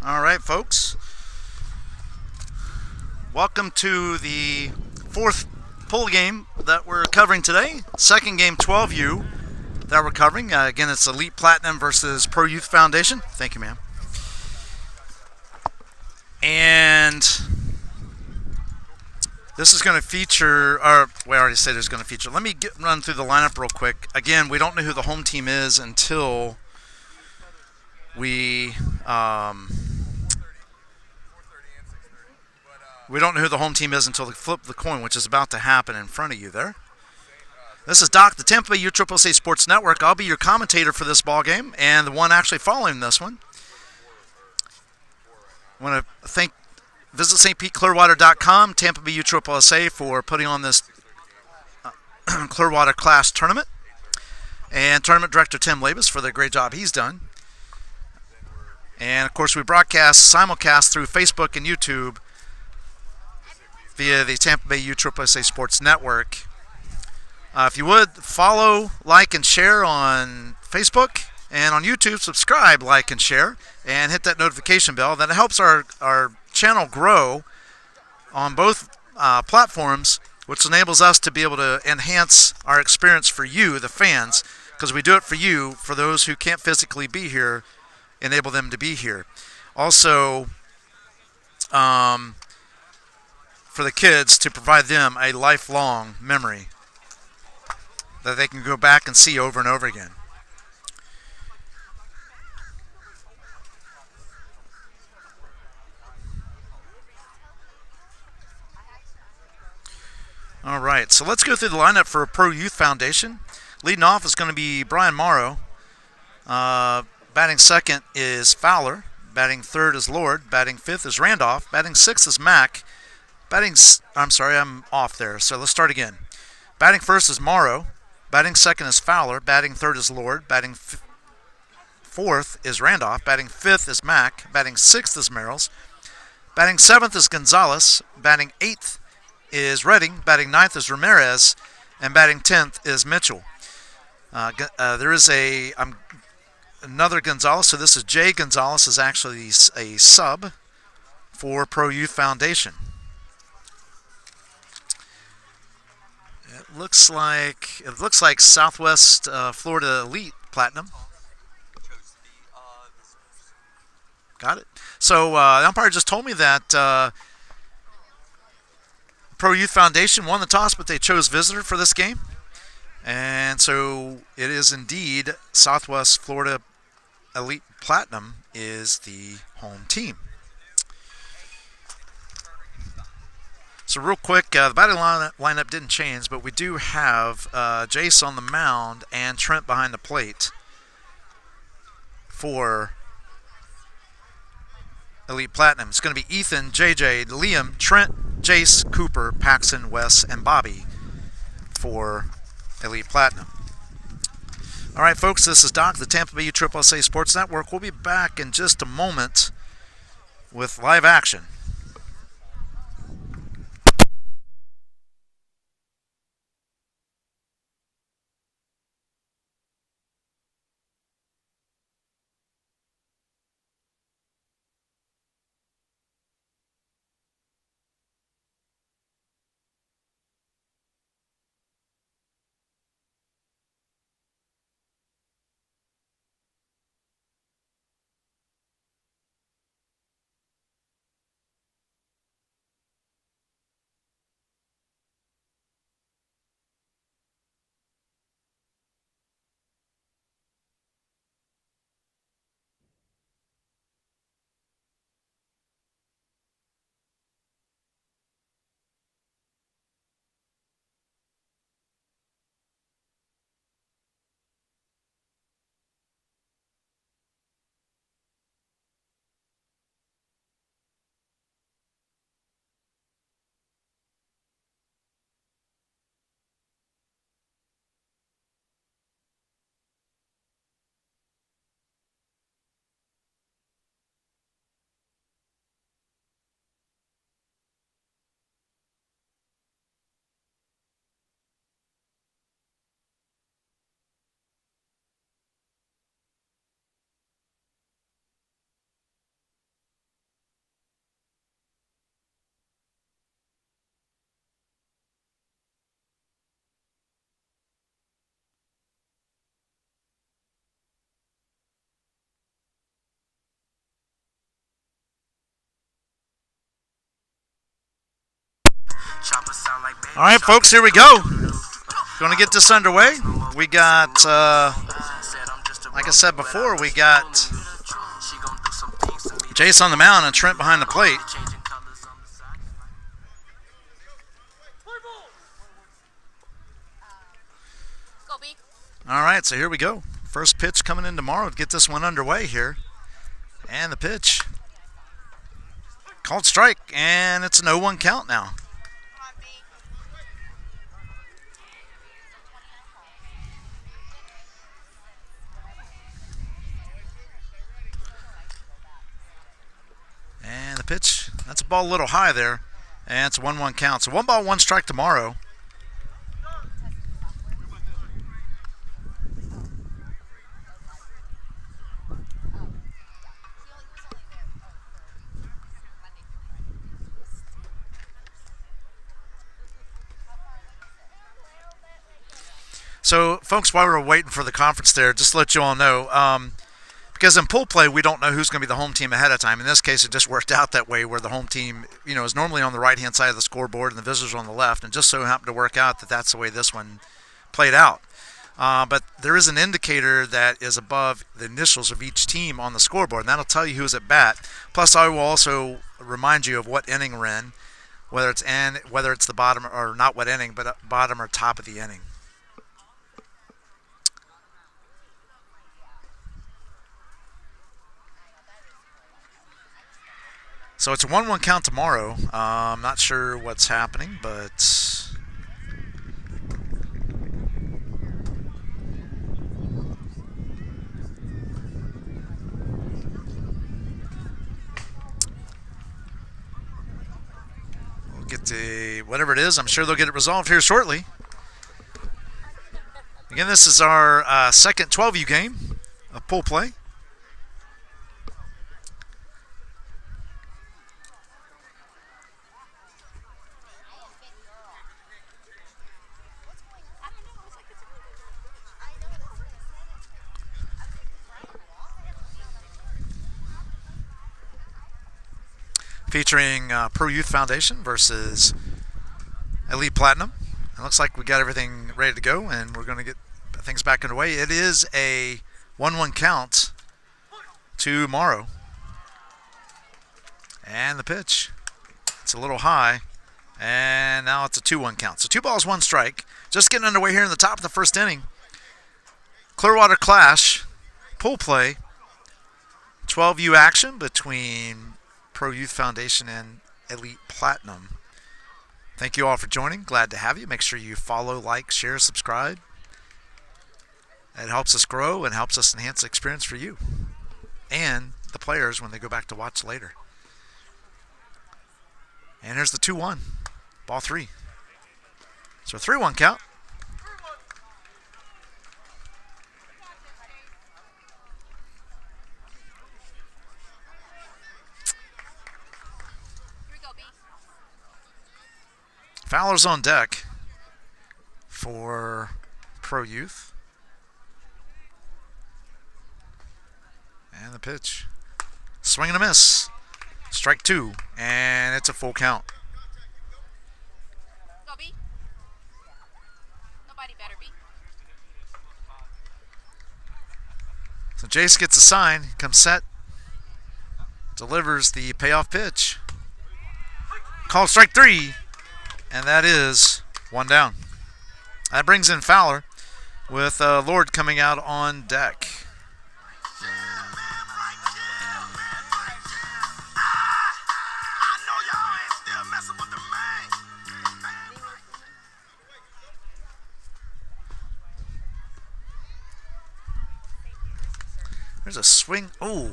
All right, folks. Welcome to the fourth pool game that we're covering today. Second game, 12U, that we're covering. Again, it's Elite Platinum versus Pro Youth Foundation. Thank you, ma'am. And this is going to feature, or we already said it's going to feature. Let me run through the lineup real quick. Again, we don't know who the home team is until we don't know who the home team is until they flip the coin, which is about to happen in front of you there. This is Doc, the Tampa Bay USSSA Sports Network. I'll be your commentator for this ball game and the one actually following this one. I want to visit stpeteclearwater.com, Tampa Bay USSSA, for putting on this Clearwater Class tournament, and tournament director Tim Labus for the great job he's done. And of course, we simulcast through Facebook and YouTube via the Tampa Bay USSSA Sports Network. If you would, follow, like, and share on Facebook, and on YouTube, subscribe, like, and share, and hit that notification bell. That helps our channel grow on both platforms, which enables us to be able to enhance our experience for you, the fans, because we do it for you, for those who can't physically be here, enable them to be here. Also, for the kids, to provide them a lifelong memory that they can go back and see over and over again. All right, so let's go through the lineup for Pro Youth Foundation. Leading off is going to be Brian Morrow. Batting second is Fowler. Batting third is Lord. Batting fifth is Randolph. Batting sixth is Mack. I'm off there, so let's start again. Batting first is Morrow. Batting second is Fowler. Batting third is Lord. Batting fourth is Randolph. Batting fifth is Mack. Batting sixth is Merrills. Batting seventh is Gonzalez. Batting eighth is Redding. Batting ninth is Ramirez. And batting 10th is Mitchell. There is another Gonzalez, so this is Jay Gonzalez, is actually a sub for Pro Youth Foundation. It looks like Southwest Florida Elite Platinum. Got it. So the umpire just told me that Pro Youth Foundation won the toss, but they chose visitor for this game. And so it is indeed Southwest Florida Elite Platinum is the home team. So real quick, the batting lineup didn't change, but we do have Jace on the mound and Trent behind the plate for Elite Platinum. It's going to be Ethan, JJ, Liam, Trent, Jace, Cooper, Paxton, Wes, and Bobby for Elite Platinum. All right, folks, this is Doc, the Tampa Bay USSSA Sports Network. We'll be back in just a moment with live action. All right, folks, here we go. Going to get this underway. We got, like I said before, we got Jace on the mound and Trent behind the plate. All right, so here we go. First pitch coming in tomorrow to get this one underway here. And the pitch. Called strike, and it's an 0-1 count now. And the pitch, that's a ball a little high there. And it's a 1-1 count. So 1 ball, 1 strike tomorrow. So, folks, while we were waiting for the conference there, just to let you all know, because in pool play, we don't know who's going to be the home team ahead of time. In this case, it just worked out that way where the home team, is normally on the right-hand side of the scoreboard and the visitors on the left, and just so happened to work out that that's the way this one played out. But there is an indicator that is above the initials of each team on the scoreboard, and that'll tell you who's at bat. Plus, I will also remind you of what inning we're in, whether it's the bottom or not what inning, but bottom or top of the inning. So it's a 1-1 count tomorrow. I'm not sure what's happening, but we'll get to whatever it is. I'm sure they'll get it resolved here shortly. Again, this is our second 12U game of pool play. Featuring Pro Youth Foundation versus Elite Platinum. It looks like we got everything ready to go, and we're going to get things back underway. It is a 1-1 count to Morrow. And the pitch. It's a little high, and now it's a 2-1 count. So 2 balls, 1 strike. Just getting underway here in the top of the first inning. Clearwater Clash, pool play, 12U action between Pro Youth Foundation and Elite Platinum. Thank you all for joining. Glad to have you. Make sure you follow, like, share, subscribe. It helps us grow and helps us enhance the experience for you and the players when they go back to watch later. And here's the 2-1. Ball 3. So 3-1 count. Fowler's on deck for Pro Youth. And the pitch. Swing and a miss. Strike 2. And it's a full count. Go B. Nobody better be. So Jace gets a sign. Comes set. Delivers the payoff pitch. Called strike 3. And that is 1 down. That brings in Fowler with Lord coming out on deck. There's a swing. Oh.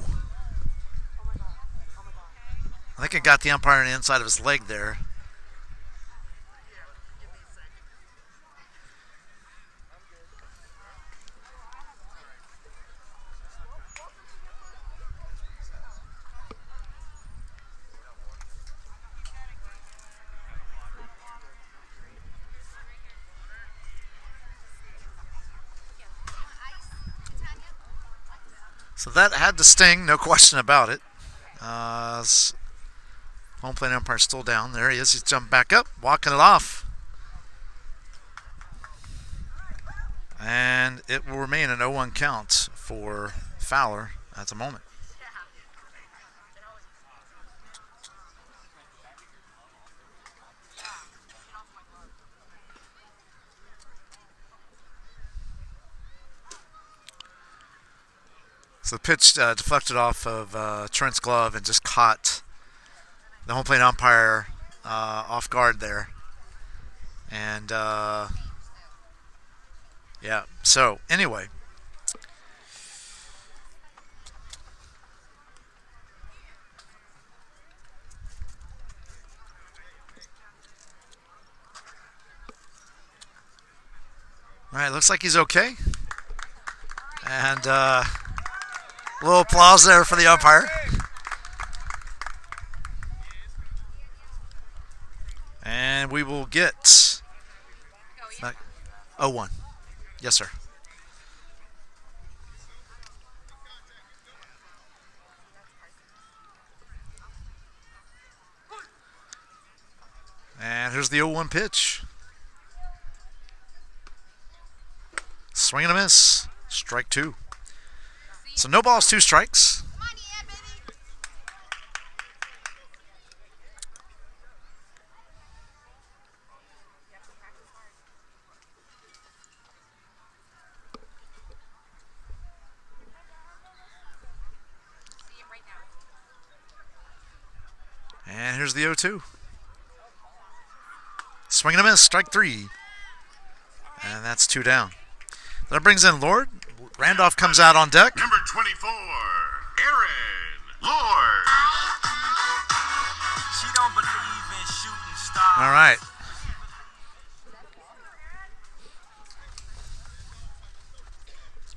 I think it got the umpire on the inside of his leg there. So that had to sting, no question about it. Home plate umpire still down. There he is. He's jumping back up, walking it off. And it will remain an 0-1 count for Fowler at the moment. So the pitch deflected off of Trent's glove and just caught the home plate umpire off guard there. And yeah, so anyway. All right, looks like he's okay. And a little applause there for the umpire. And we will get 0-1. Yes, sir. And here's the 0-1 pitch. Swing and a miss. Strike 2. So no balls, 2 strikes. And here's the 0-2. Swing and a miss, strike 3. And that's 2 down. That brings in Lord. Randolph comes out on deck. Number 24, Aaron Lord. She don't believe in shooting stars. All right.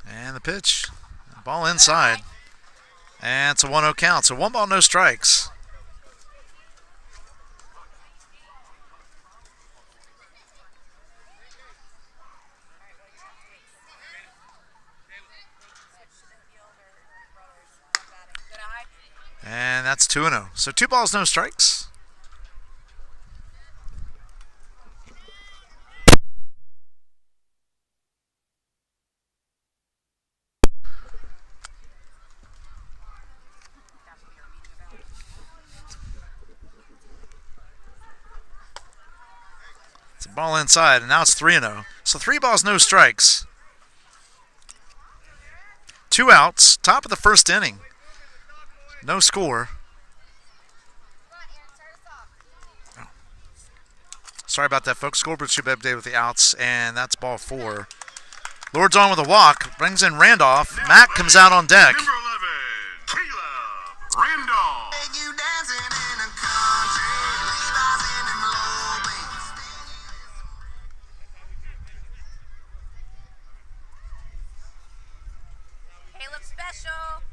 And the pitch. Ball inside. And it's a 1-0 count. So 1 ball, no strikes. And that's 2-0. So 2 balls, no strikes. It's a ball inside, and now it's 3-0. So 3 balls, no strikes. 2 outs, top of the first inning. No score. Oh. Sorry about that, folks. Scoreboard should be updated with the outs, and that's ball 4. Lord's on with a walk. Brings in Randolph. Matt comes out on deck. Number 11, Caleb Randolph. Caleb special.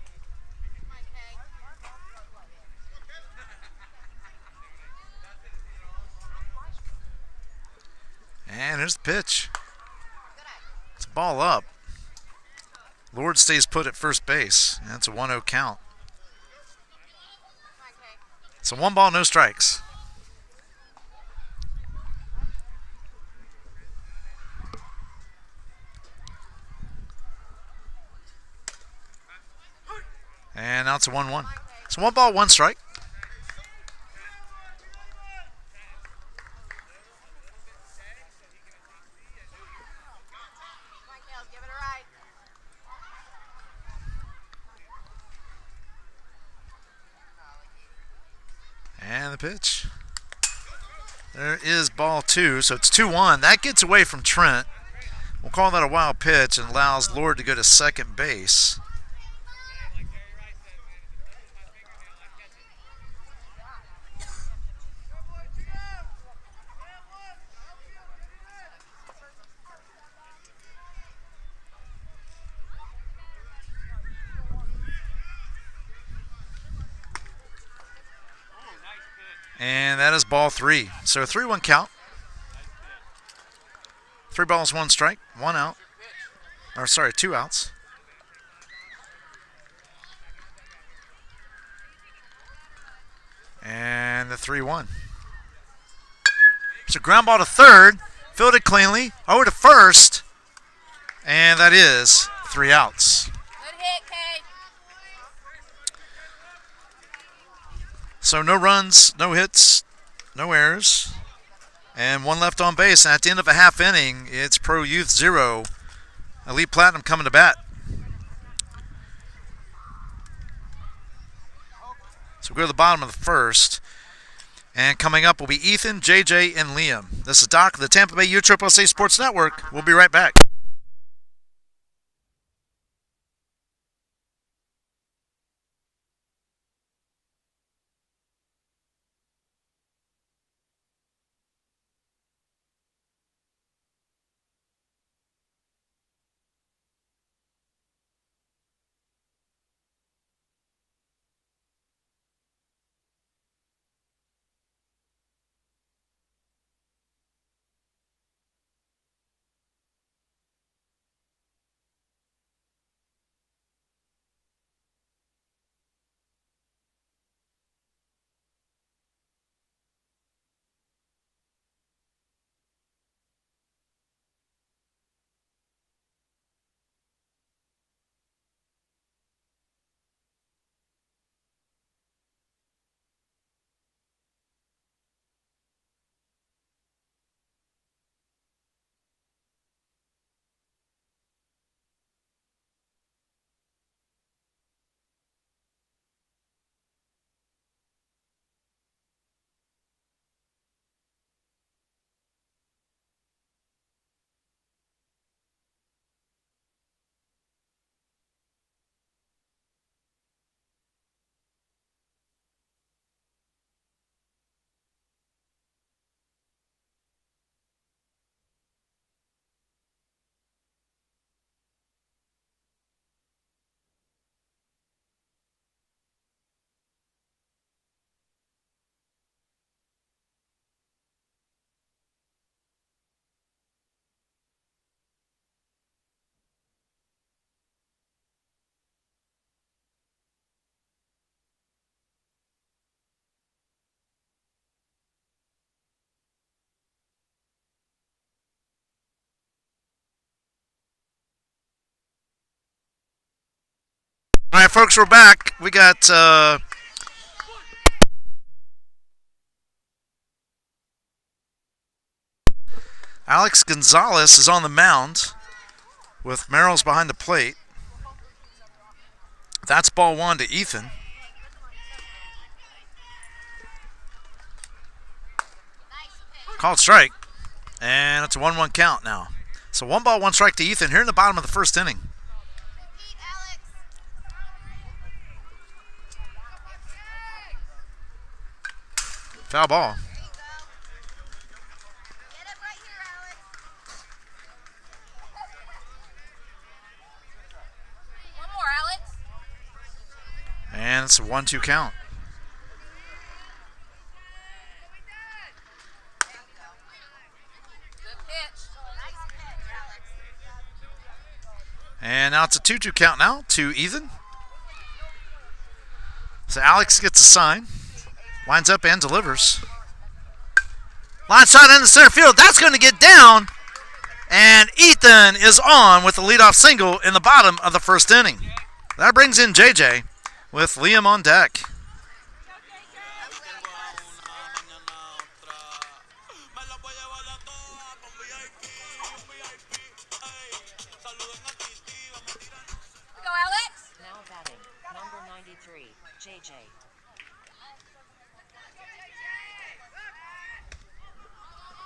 And here's the pitch. It's a ball up. Lord stays put at first base. And it's a 1-0 count. So 1 ball, no strikes. And now it's a 1-1. So 1 ball, 1 strike. And the pitch. There is ball 2, so it's 2-1. That gets away from Trent. We'll call that a wild pitch and allows Lord to go to second base. And that is ball 3. So a 3-1 count. 3 balls, 1 strike, 1 out. Or sorry, 2 outs. And And the 3-1. So ground ball to third, fielded cleanly, over to first, and that is 3 outs. Good hit, Kay. So no runs, no hits, no errors, and 1 left on base. And at the end of a half inning, it's Pro Youth 0, Elite Platinum coming to bat. So we go to the bottom of the first. And coming up will be Ethan, JJ, and Liam. This is Doc of the Tampa Bay USSSA Sports Network. We'll be right back. All right, folks, we're back. We got Alex Gonzalez is on the mound with Merrill's behind the plate. That's ball 1 to Ethan. Called strike, and it's a 1-1 count now. So 1 ball, 1 strike to Ethan here in the bottom of the first inning. Foul ball. One more, Alex. And it's a 1-2 count. Good pitch. Nice pitch, Alex. And now it's a 2-2 count now to Ethan. So Alex gets a sign. Lines up and delivers. Line shot in the center field. That's going to get down. And Ethan is on with the leadoff single in the bottom of the first inning. That brings in JJ with Liam on deck. Go, Alex. Now batting, number 93, JJ.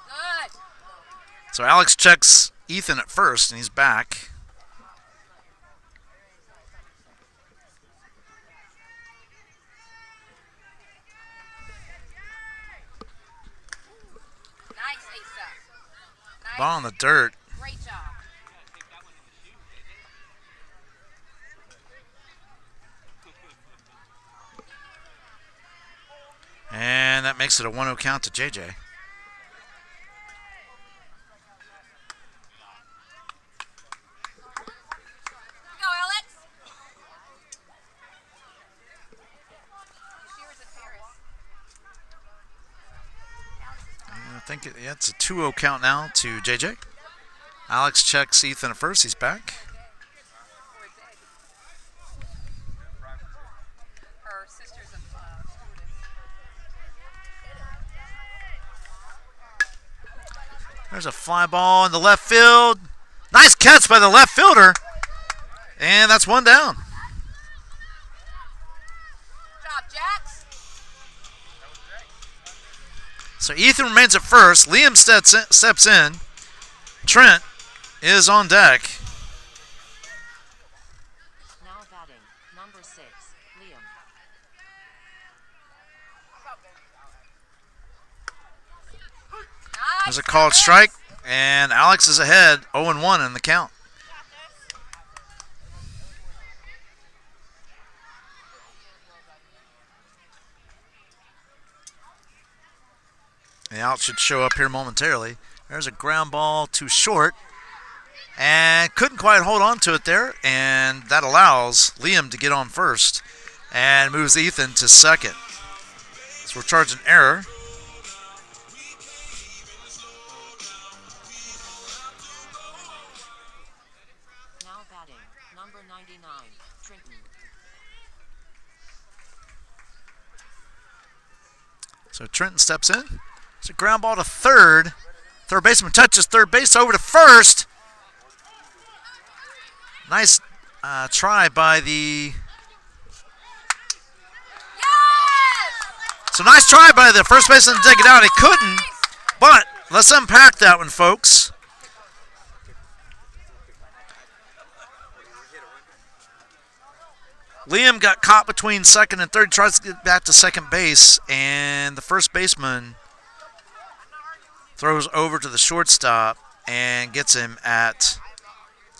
Good. So Alex checks Ethan at first, and he's back. Nice, Asa. Nice. Ball in the dirt. Great job. And that makes it a 1-0 count to JJ. Go, Alex. Shears and Paris. think it's a 2-0 count now to JJ. Alex checks Ethan at first. He's back. Her sister's a There's a fly ball in the left field. Nice catch by the left fielder. And that's one down. job, Jax. So Ethan remains at first. Liam steps in. Trent is on deck. Now batting, number 6, Liam. There's a called strike, and Alex is ahead 0-1 in the count. The out should show up here momentarily. There's a ground ball too short, and couldn't quite hold on to it there, and that allows Liam to get on first and moves Ethan to second. So we're charging error. Now batting, number 99, Trenton. So Trenton steps in. It's a ground ball to third. Third baseman touches third base over to first. Nice try by the... So nice try by the first baseman to dig it out. He couldn't, but let's unpack that one, folks. Liam got caught between second and third, tries to get back to second base, and the first baseman throws over to the shortstop and gets him at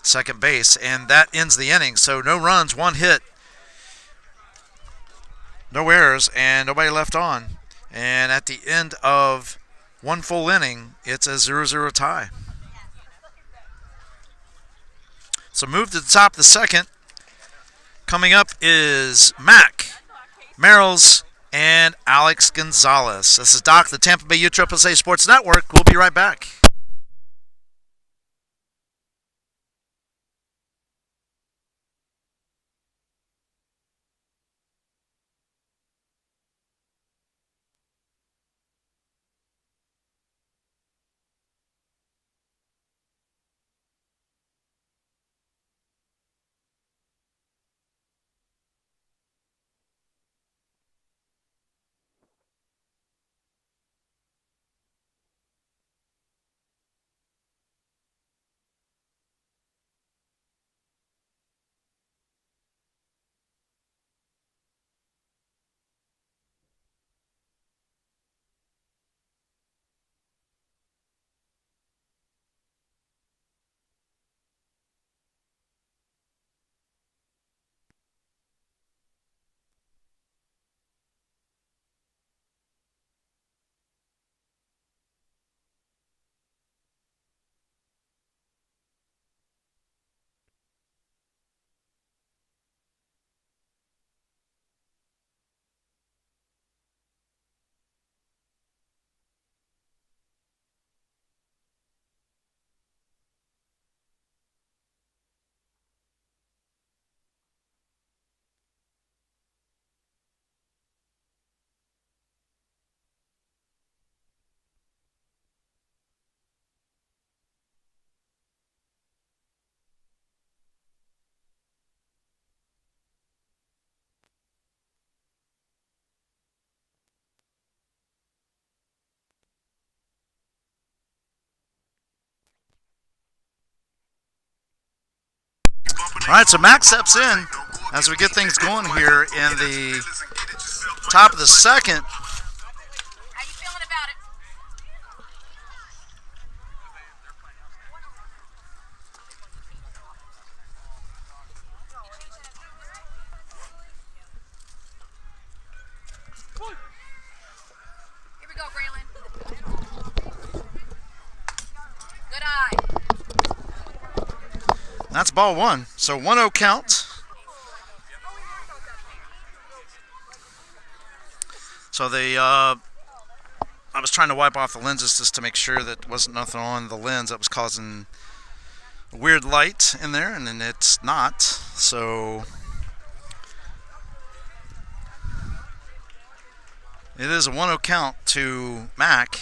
second base, and that ends the inning. So no runs, one hit, no errors, and nobody left on. And at the end of one full inning, it's a 0-0 tie. So move to the top of the second. Coming up is Mac, Merrills, and Alex Gonzalez. This is Doc, the Tampa Bay USSSA Sports Network. We'll be right back. All right, so Max steps in as we get things going here in the top of the second. How you feeling about it? Here we go, Braylon. Good eye. That's ball one. So 1-0 count. So the I was trying to wipe off the lenses just to make sure that wasn't nothing on the lens that was causing a weird light in there, and then it's not. So it is a 1-0 count to Mac.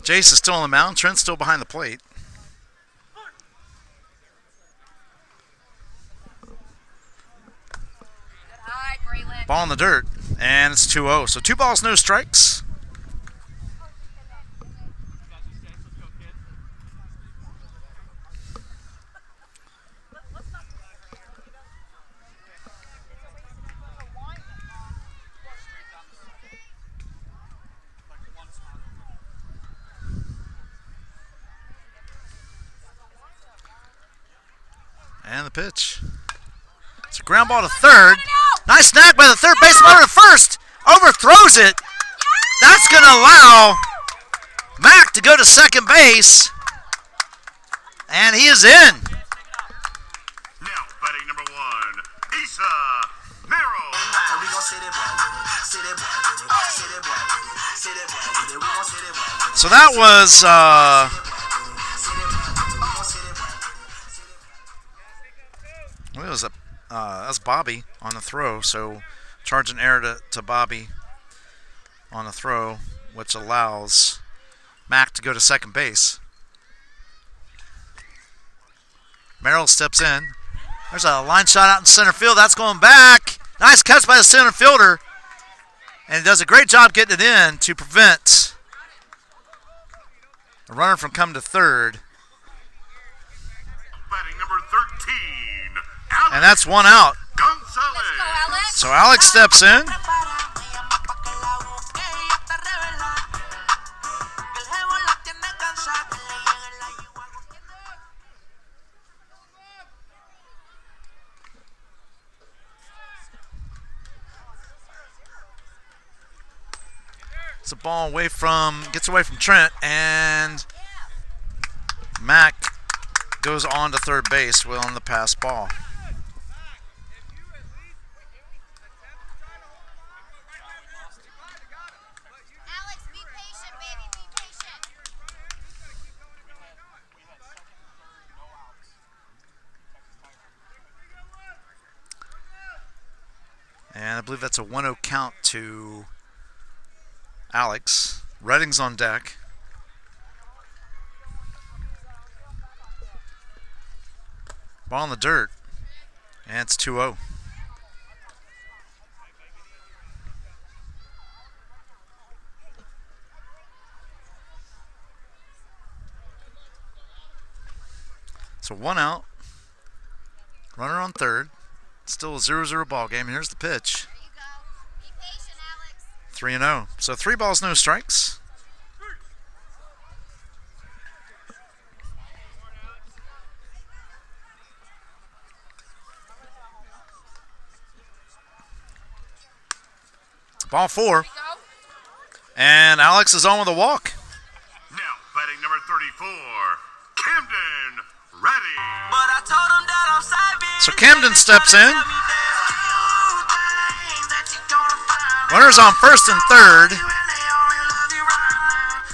Jace is still on the mound. Trent's still behind the plate. Hi, Braylon. Ball in the dirt, and it's 2-0. So 2 balls, no strikes. And the pitch. It's a ground ball to third. Nice snag by the third baseman over to first. Overthrows it. That's going to allow Mac to go to second base. And he is in. Now batting number 1, Issa Merrill. So that was that's Bobby on the throw. So charge an error to Bobby on the throw, which allows Mac to go to second base. Merrill steps in. There's a line shot out in center field. That's going back. Nice catch by the center fielder. And he does a great job getting it in to prevent a runner from coming to third. Batting number 13, Alex And that's 1 out. Let's go, Gonzalez. Alex. So Alex steps in. It's a ball gets away from Trent, and Mac goes on to third base on the pass ball. Alex, be patient, baby, be patient. And I believe that's a 1-0 count to Alex. Redding's on deck. Ball in the dirt. And it's 2-0. So 1 out. Runner on third. Still a 0-0 ball game. Here's the pitch. There you go. Be patient, Alex. 3-0. So 3 balls, no strikes. Ball 4. There you go. And Alex is on with a walk. Now batting number 34, Camden Ready. So Camden steps in. Runners on first and third.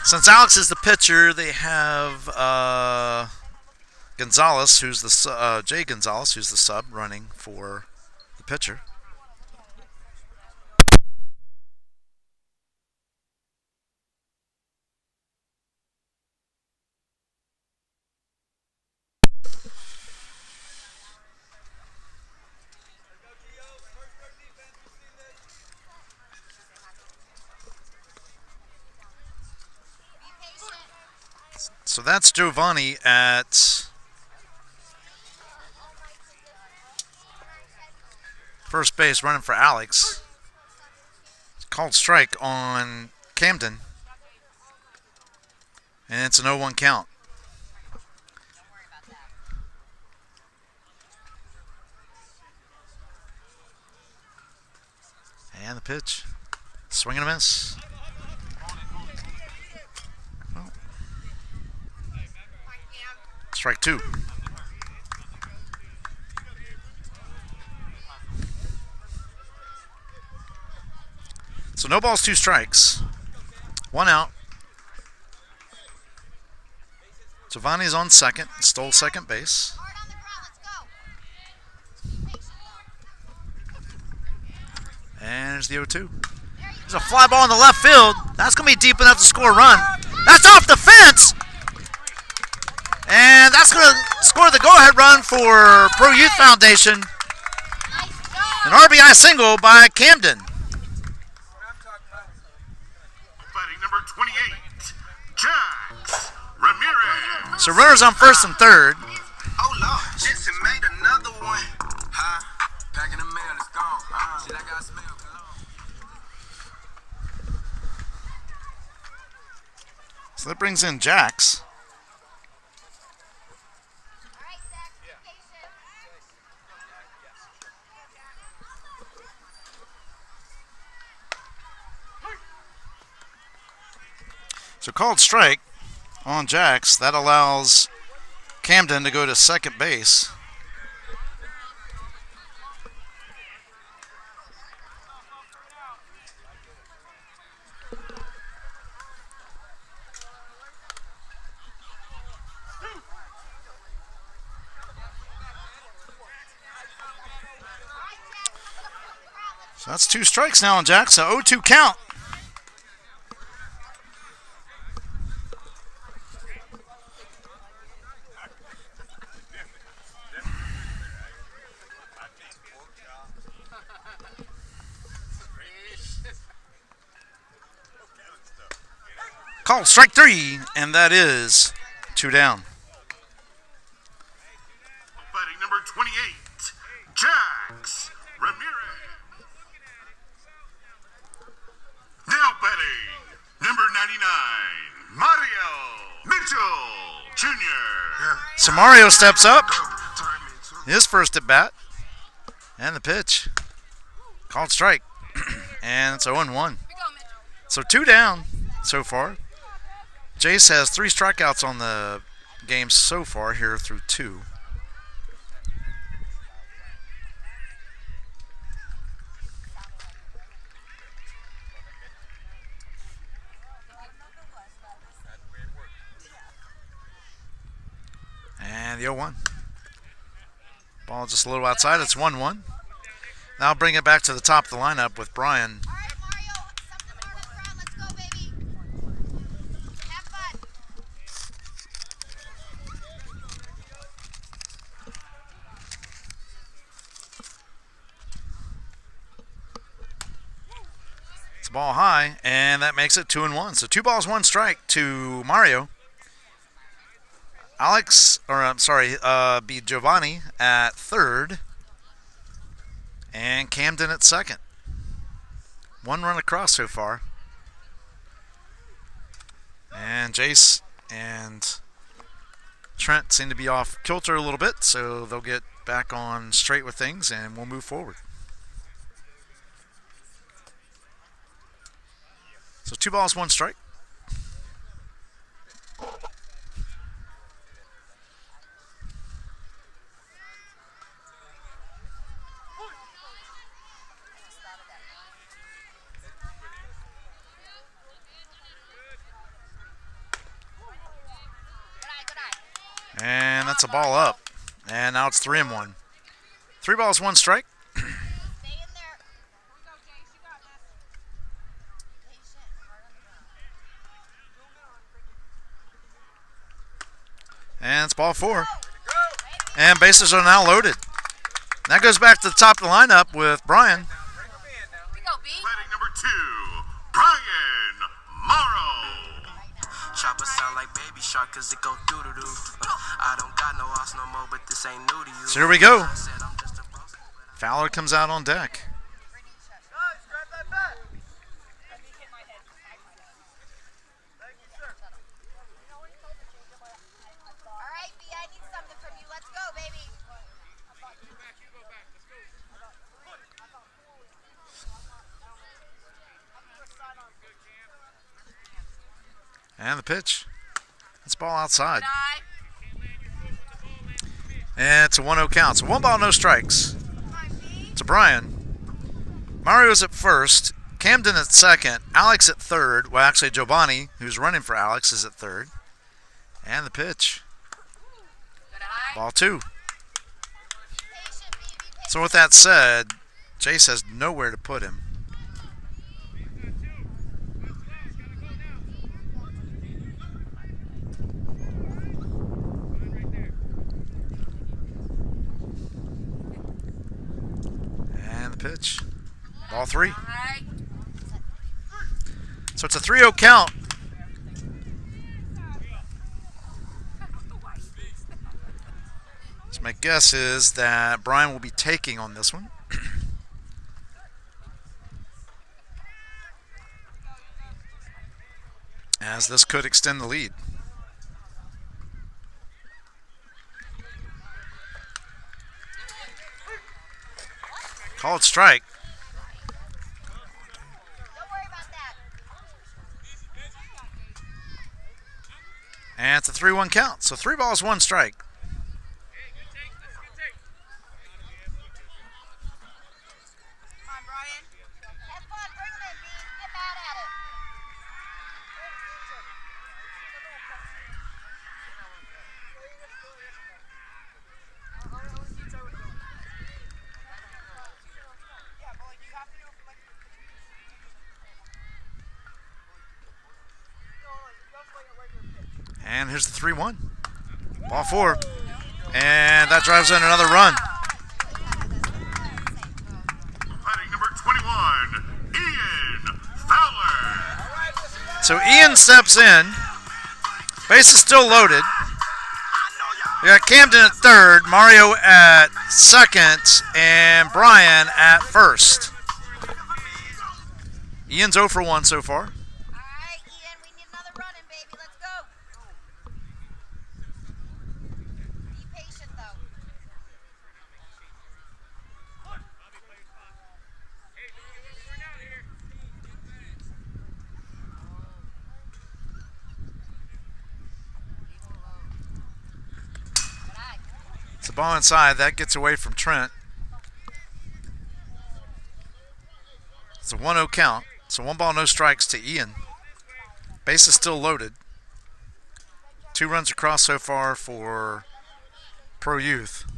Since Alex is the pitcher, they have Gonzalez, who's the Jay Gonzalez, who's the sub, running for the pitcher. So that's Giovanni at first base running for Alex. Called strike on Camden. And it's an 0-1 count. And the pitch. Swing and a miss. Strike 2. So no balls, 2 strikes. 1 out. Giovanni's on second. Stole second base. Hard on the ground. Let's go. And there's the 0-2. There's a fly ball in the left field. That's going to be deep enough to score a run. That's off the fence. And that's going to score the go-ahead run for Pro Youth Foundation. Nice job. An RBI single by Camden. Batting number 28, Jax Ramirez. So runners on first and third. Oh Lord, Jensen made another one. Huh? Packing the mail, it's gone. Shit, I got smell. So that brings in Jax. All right, Zach. Be patient. So called strike on Jax. That allows Camden to go to second base. So that's 2 strikes now on Jax. So 0-2 count. Called strike 3, and that is 2 down. Batting number 28, Jax Ramirez. Now batting number 99, Mario Mitchell Jr. So Mario steps up. His first at bat. And the pitch. Called strike. And it's 0-1. So 2 down so far. Jace has 3 strikeouts on the game so far here through 2. And the 0-1. Ball just a little outside. It's 1-1. Now bring it back to the top of the lineup with Brian. All right, Mario. Something hard on the ground. Let's go, baby. Have fun. It's a ball high, and that makes it 2-1. So 2 balls, 1 strike to Mario. Be Giovanni at third, and Camden at second. 1 run across so far. And Jace and Trent seem to be off kilter a little bit, so they'll get back on straight with things, and we'll move forward. So 2 balls, 1 strike. And that's a ball up. And now it's 3-1. 3 balls, 1 strike. Stay in there. Patient. Hard on the ground. And it's ball 4. And bases are now loaded. That goes back to the top of the lineup with Brian. We go, B. Batting number 2, Brian Morrow. Chopper sound like Baby Shark cause it go doo-doo-doo. I don't got no ass no more, but this ain't new to you. So here we go. Said I'm just a bro. Fowler comes out on deck. All right, B, I need something from you. Let's go, baby. And the pitch. That's ball outside. Die. And it's a 1-0 count. So 1 ball, no strikes Come on, B. to Brian. Mario's at first. Camden at second, Alex at third. Well, actually, Giovanni, who's running for Alex, is at third. And the pitch. Ball 2. So with that said, Jace has nowhere to put him. And the pitch. Ball 3. So it's a 3-0 count. So my guess is that Brian will be taking on this one. As this could extend the lead. Called strike. Don't worry about that. And it's a 3-1 count. So 3 balls, 1 strike. Come on, Brian. Have fun. Bring him in, B. Get mad at it. And here's the 3-1. Ball 4. And that drives in another run. Batting number 21, Ian Fowler. So Ian steps in. Base is still loaded. We got Camden at third, Mario at second, and Brian at first. Ian's 0 for 1 so far. All right, Ian. We need another running, baby. Let's go. Be patient, though. It's a ball inside. That gets away from Trent. It's a 1-0 count. So 1 ball, no strikes to Ian. Base is still loaded. 2 runs across so far for Pro Youth. All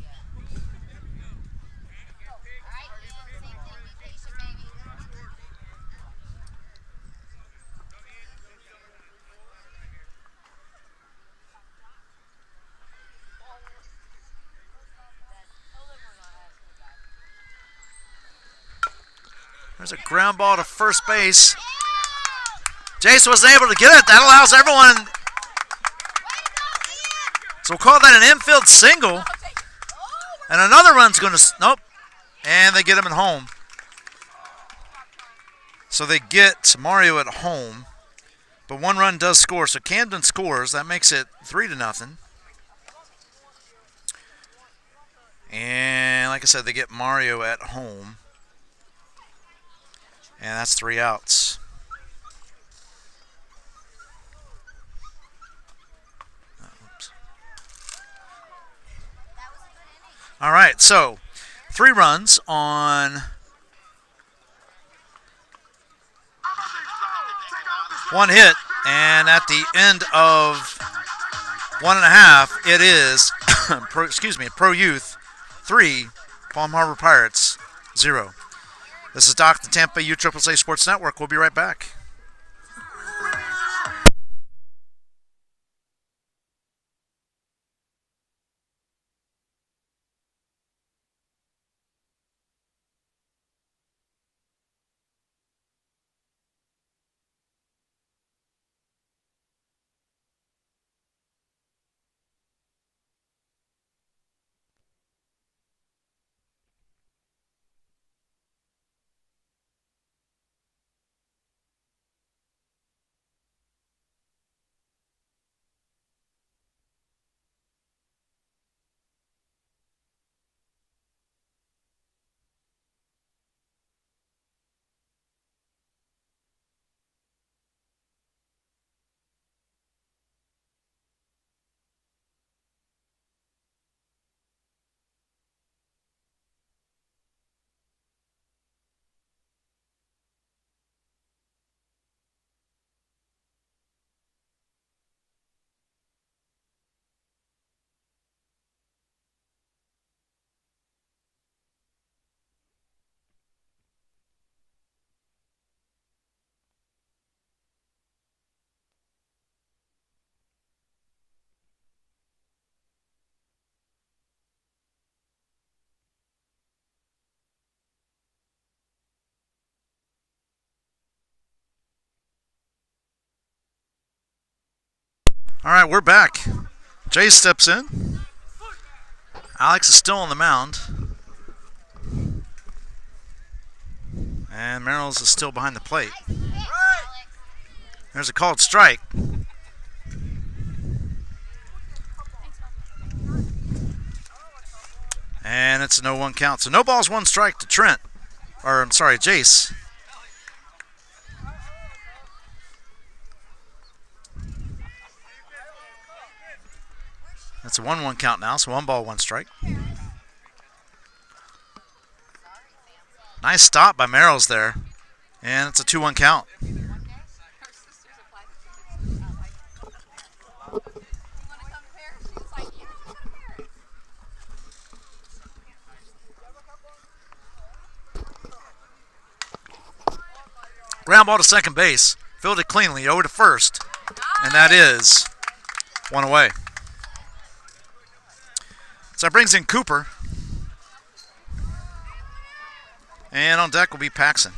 right, Ian. Same thing. Be patient, baby. There's a ground ball to first base. Jace wasn't able to get it. That allows everyone. So we'll call that an infield single. And another run's going to. Nope. And they get him at home. So they get Mario at home. But 1 run does score. So Camden scores. That makes it 3-0. And like I said, they get Mario at home. And that's 3 outs. Oops. All right, so 3 runs on 1 hit, and at the end of 1.5, it is Pro Youth 3, Palm Harbor Pirates 0. This is Doc, the Tampa USSSA Sports Network. We'll be right back. All right, we're back. Jay steps in. Alex is still on the mound. And Merrills is still behind the plate. There's a called strike. And it's a 0-1 count. So no balls, 1 strike to Trent. Or, I'm sorry, Jace. That's a 1-1 count now, so 1 ball, 1 strike. Nice stop by Merrills there. And it's a 2-1 count. Ground ball to second base. Fielded cleanly over to first. And that is 1 away. So that brings in Cooper. And on deck will be Paxson.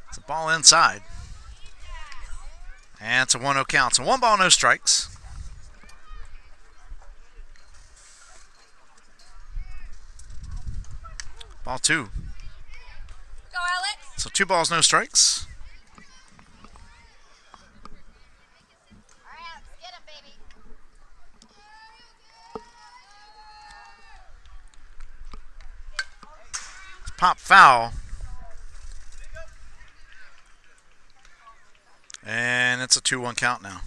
It's a ball inside. And it's a 1-0 count. So 1 ball, no strikes. Ball 2. Go, Alex. So 2 balls, no strikes. All right, Alex, get him, baby. Pop foul. And it's a 2-1 count now.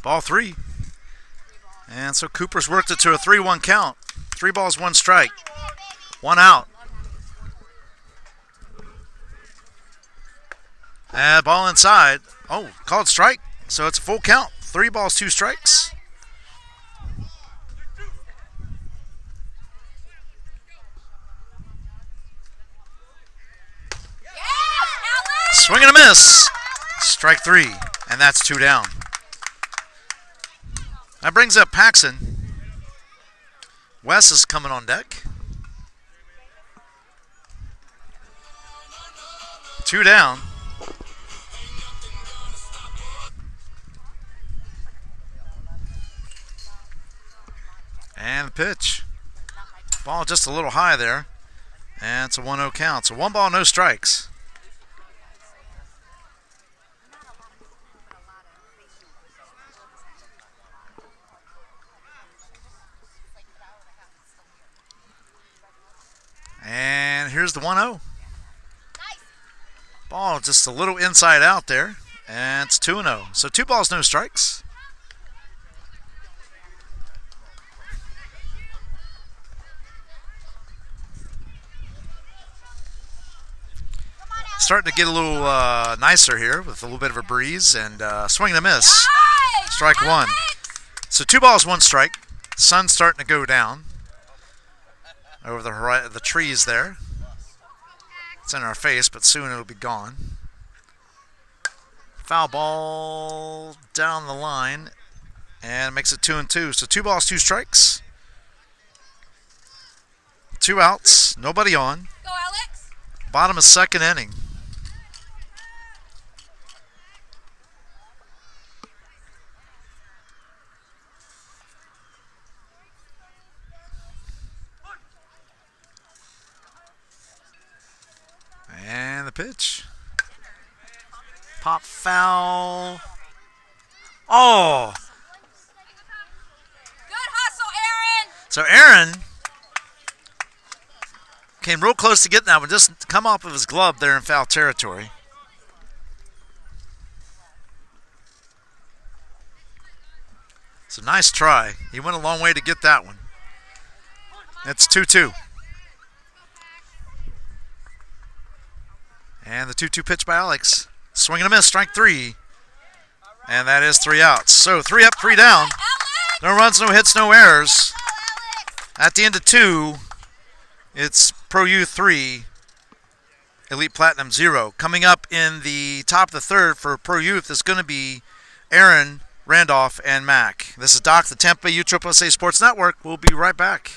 Ball 3. And so Cooper's worked it to a 3-1 count. 3 balls, 1 strike. 1 out. And ball inside. Oh, called strike. So it's a full count. 3 balls, 2 strikes. Swing and a miss. Strike 3. And that's 2 down. That brings up Paxson. Wes is coming on deck. 2 down. And the pitch. Ball just a little high there. And it's a 1-0 count. So 1 ball, no strikes. And here's the 1-0. Ball just a little inside out there. And it's 2-0. So 2 balls, no strikes. Starting to get a little nicer here with a little bit of a breeze. And swing and a miss. Strike 1. So 2 balls, 1 strike. Sun's starting to go down over the trees there. It's in our face, but soon it'll be gone. Foul ball down the line, and makes it 2-2. So 2 balls, 2 strikes. 2 outs, nobody on. Go, Alex. Bottom of 2nd inning. And the pitch. Pop foul. Oh. Good hustle, Aaron. So Aaron came real close to getting that one. Just come off of his glove there in foul territory. So nice try. He went a long way to get that one. It's 2-2. And the 2-2 pitch by Alex. Swing and a miss, strike 3. And that is 3 outs. So 3 up, 3 down. No runs, no hits, no errors. At the end of 2, it's Pro U 3 Elite Platinum 0. Coming up in the top of the third for Pro Youth is going to be Aaron, Randolph, and Mac. This is Doc, the Tampa USSSA Sports Network. We'll be right back.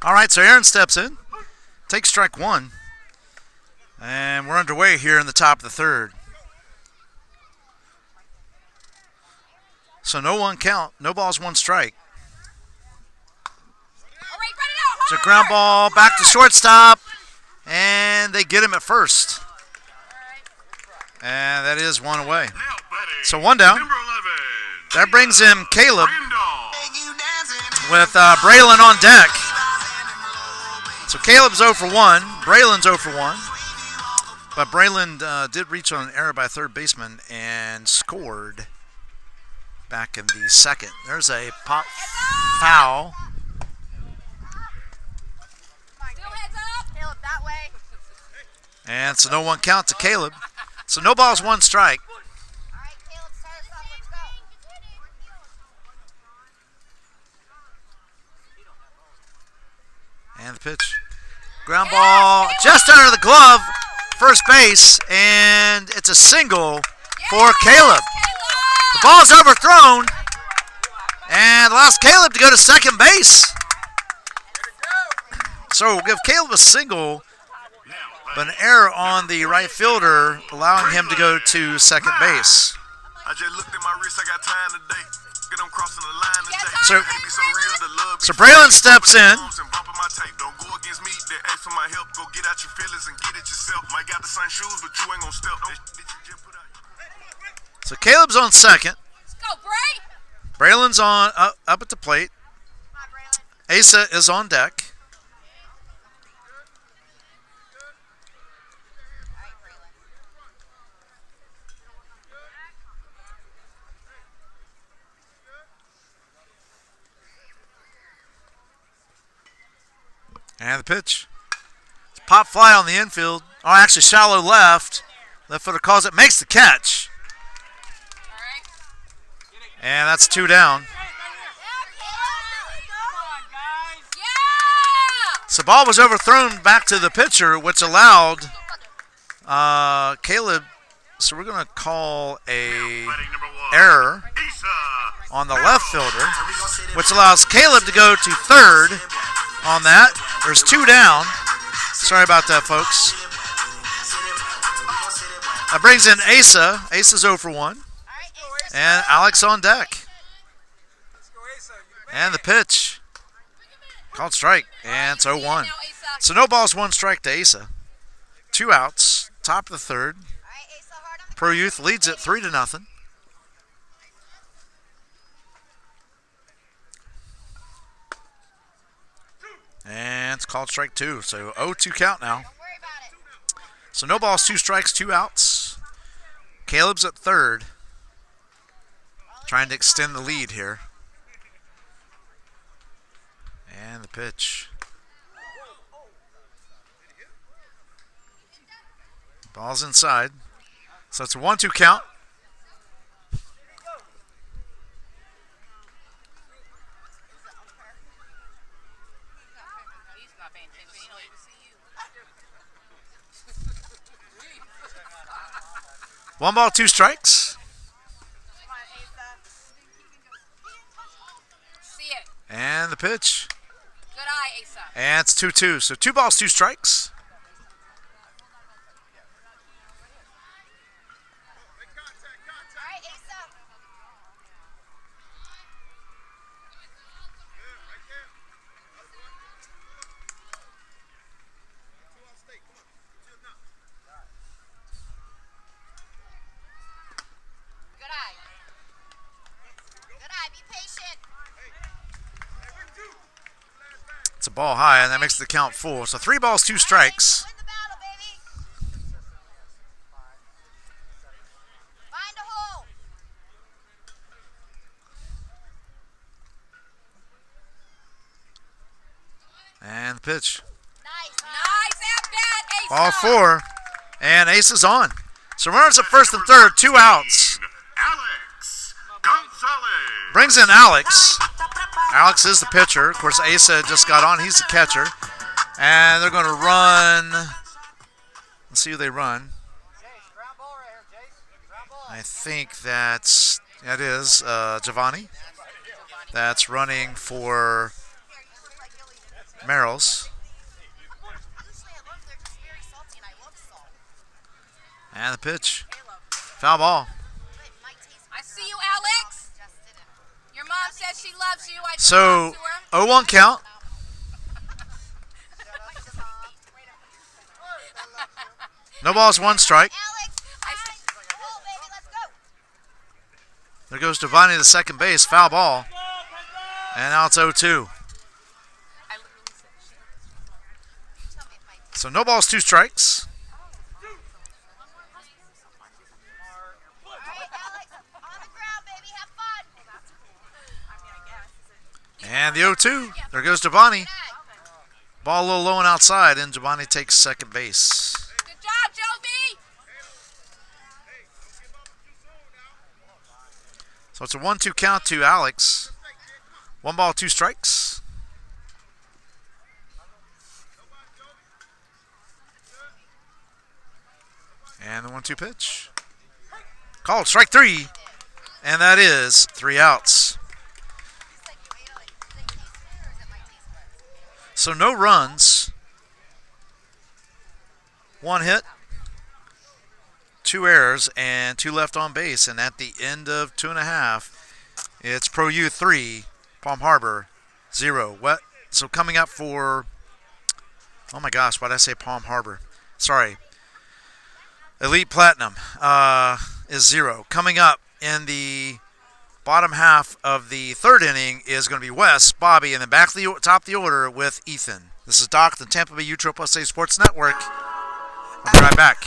All right, so Aaron steps in, takes strike one, and we're underway here in the top of the third. So no one count, no balls, one strike. It's a ground ball back to shortstop, and they get him at first. And that is one away. So one down. That brings him Caleb with Braylon on deck. So Caleb's 0 for 1. Braylon's 0 for 1. But Braylon did reach on an error by third baseman and scored back in the second. There's a pop foul. Caleb, that way. And so no one count to Caleb. So no balls, one strike. All right, Caleb, start us off. Let's go. And the pitch. Ground ball just under the glove. First base. And it's a single for Caleb. The ball's overthrown. And allows Caleb to go to second base. So we'll give Caleb a single, but an error on the right fielder, allowing him to go to second base. I just looked at my wrist, I got time today. Get them crossing the line today. So Braylon steps in. Don't go against me, they ask for my help. Go get out your feelings and get it yourself. Might got the same shoes, but you ain't gonna step. So Caleb's on second. Let's go, Bray. Braylon's on up at the plate. Asa is on deck. And the pitch. It's pop fly on the infield. Oh, actually shallow left. Left footer calls it, makes the catch. And that's two down. So the ball was overthrown back to the pitcher, which allowed Caleb. So we're going to call a error on the left fielder, which allows Caleb to go to third on that. There's 2 down. Sorry about that, folks. That brings in Asa. Asa's 0 for 1. And Alex on deck. And the pitch. Called strike. And it's 0-1. So no balls, 1 strike to Asa. 2 outs. Top of the third. Pro Youth leads it 3-0. And it's called strike 2. So 0-2 count now. So no balls, 2 strikes, 2 outs. Caleb's at third. Trying to extend the lead here. And the pitch. Ball's inside. So it's a 1-2 count. One ball, 2 strikes. See it. And the pitch. Good eye, Asa. And it's 2-2. So 2 balls, 2 strikes. All right, Asa. Good eye. Good eye. Be patient. It's a ball high, and that makes the count full. So 3 balls, 2 strikes. Win the battle, baby. Find a hole. And the pitch. Nice. Nice at bat, Asa. Ball 4. And Ace is on. So runners at first and third, 2 outs. Alex Gonzalez. Brings in Alex. Alex is the pitcher. Of course, Asa just got on. He's the catcher. And they're going to run. Let's see who they run. I think that is Giovanni. That's running for Merrill's. And the pitch. Foul ball. I see you, Alex. Your mom says she loves you. I So talked to her. 0-1 count. No balls, 1 strike. Alex, hole, baby, let's go. There goes Giovanni to second base. Foul ball. And now it's 0-2. So no balls, 2 strikes. All right, Alex, on the ground, baby, have fun. And the 0-2. There goes Giovanni. Ball a little low and outside, and Giovanni takes second base. Good job, Jovi. So it's a 1-2 count to Alex. 1 ball, 2 strikes. And the 1-2 pitch. Called strike 3. And that is 3 outs. So no runs. 1 hit. 2 errors and 2 left on base. And at the end of 2.5, it's Pro U 3, Palm Harbor 0. So coming up for, oh my gosh, why did I say Palm Harbor? Sorry. Elite Platinum is 0. Coming up in the bottom half of the third inning is going to be Wes, Bobby, and then back to the top of the order with Ethan. This is Doc, the Tampa Bay USSSA Sports Network. We'll be right back.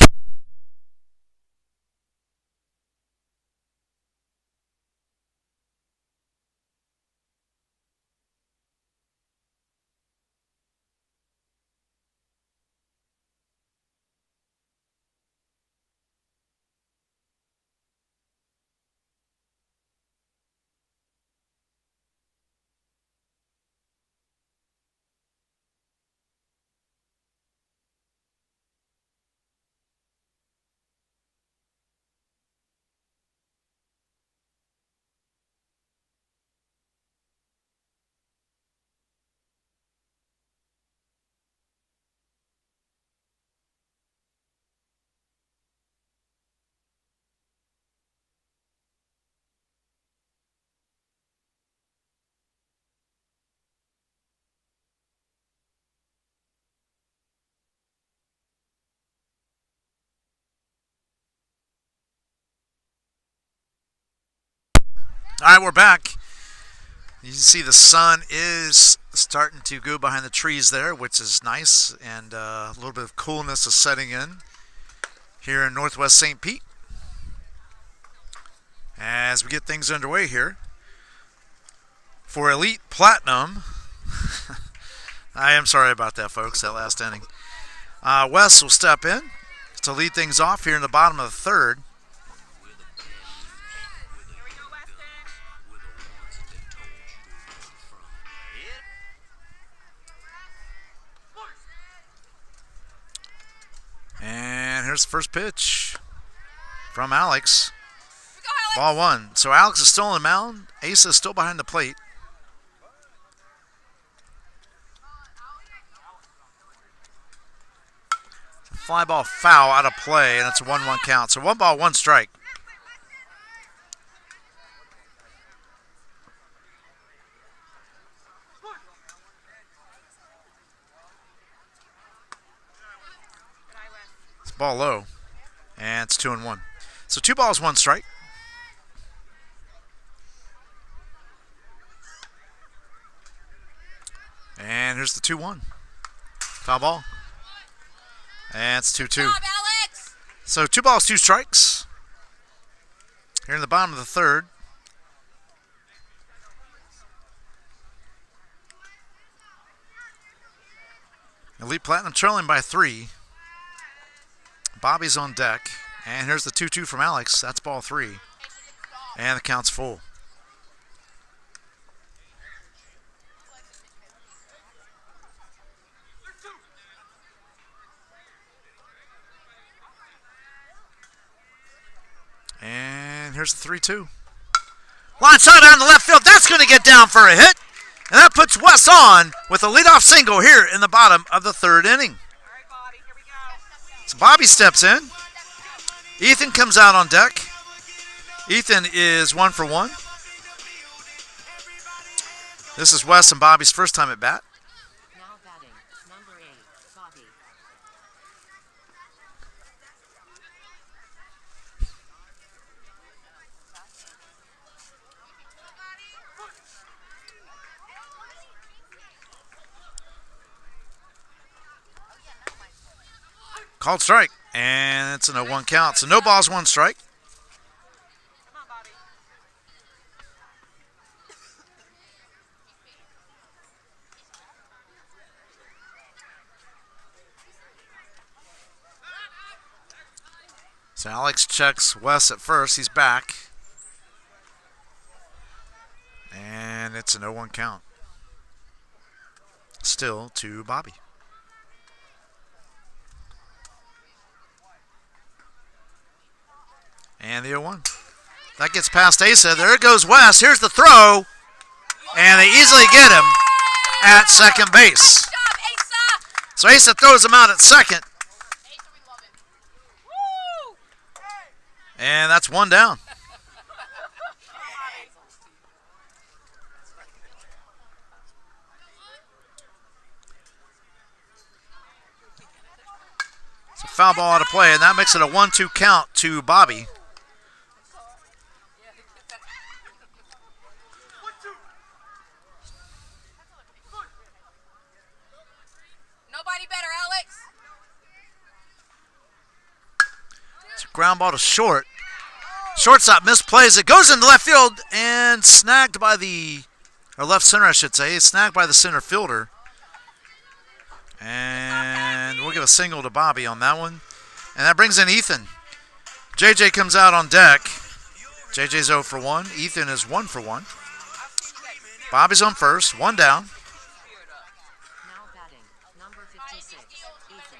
All right, we're back. You can see the sun is starting to go behind the trees there, which is nice, and a little bit of coolness is setting in here in Northwest St. Pete. As we get things underway here for Elite Platinum. I am sorry about that, folks, that last inning. Wes will step in to lead things off here in the bottom of the third. And here's the first pitch from Alex. Ball one. So Alex is still on the mound. Asa is still behind the plate. Fly ball foul out of play, and it's a 1-1 count. So 1 ball, 1 strike. It's ball low, and it's 2-1. So 2 balls, 1 strike. And here's the 2-1. Foul ball. And it's 2-2. So 2 balls, 2 strikes. Here in the bottom of the third. Elite Platinum trailing by 3. Bobby's on deck. And here's the 2-2 from Alex. That's ball 3. And the count's full. And here's the 3-2. Line shot down the left field. That's going to get down for a hit. And that puts Wes on with a leadoff single here in the bottom of the third inning. So Bobby steps in. Ethan comes out on deck. Ethan is 1 for 1. This is Wes and Bobby's first time at bat. Now batting, number 8, Bobby. Called strike. And it's an 0-1 count. So no balls, 1 strike. So Alex checks Wes at first. He's back. And it's an 0-1 count. Still to Bobby. And the 0-1. That gets past Asa. There goes Wes. Here's the throw. And they easily get him at second base. So Asa throws him out at second. And that's 1 down. It's a foul ball out of play, and that makes it a 1-2 count to Bobby. Nobody better, Alex. It's a ground ball to short. Shortstop misplays it. Goes into left field and snagged by the, or left center, I should say. Snagged by the center fielder. And we'll give a single to Bobby on that one. And that brings in Ethan. JJ comes out on deck. JJ's 0 for 1. Ethan is 1 for 1. Bobby's on first. 1 down. Now batting, number 56, Ethan.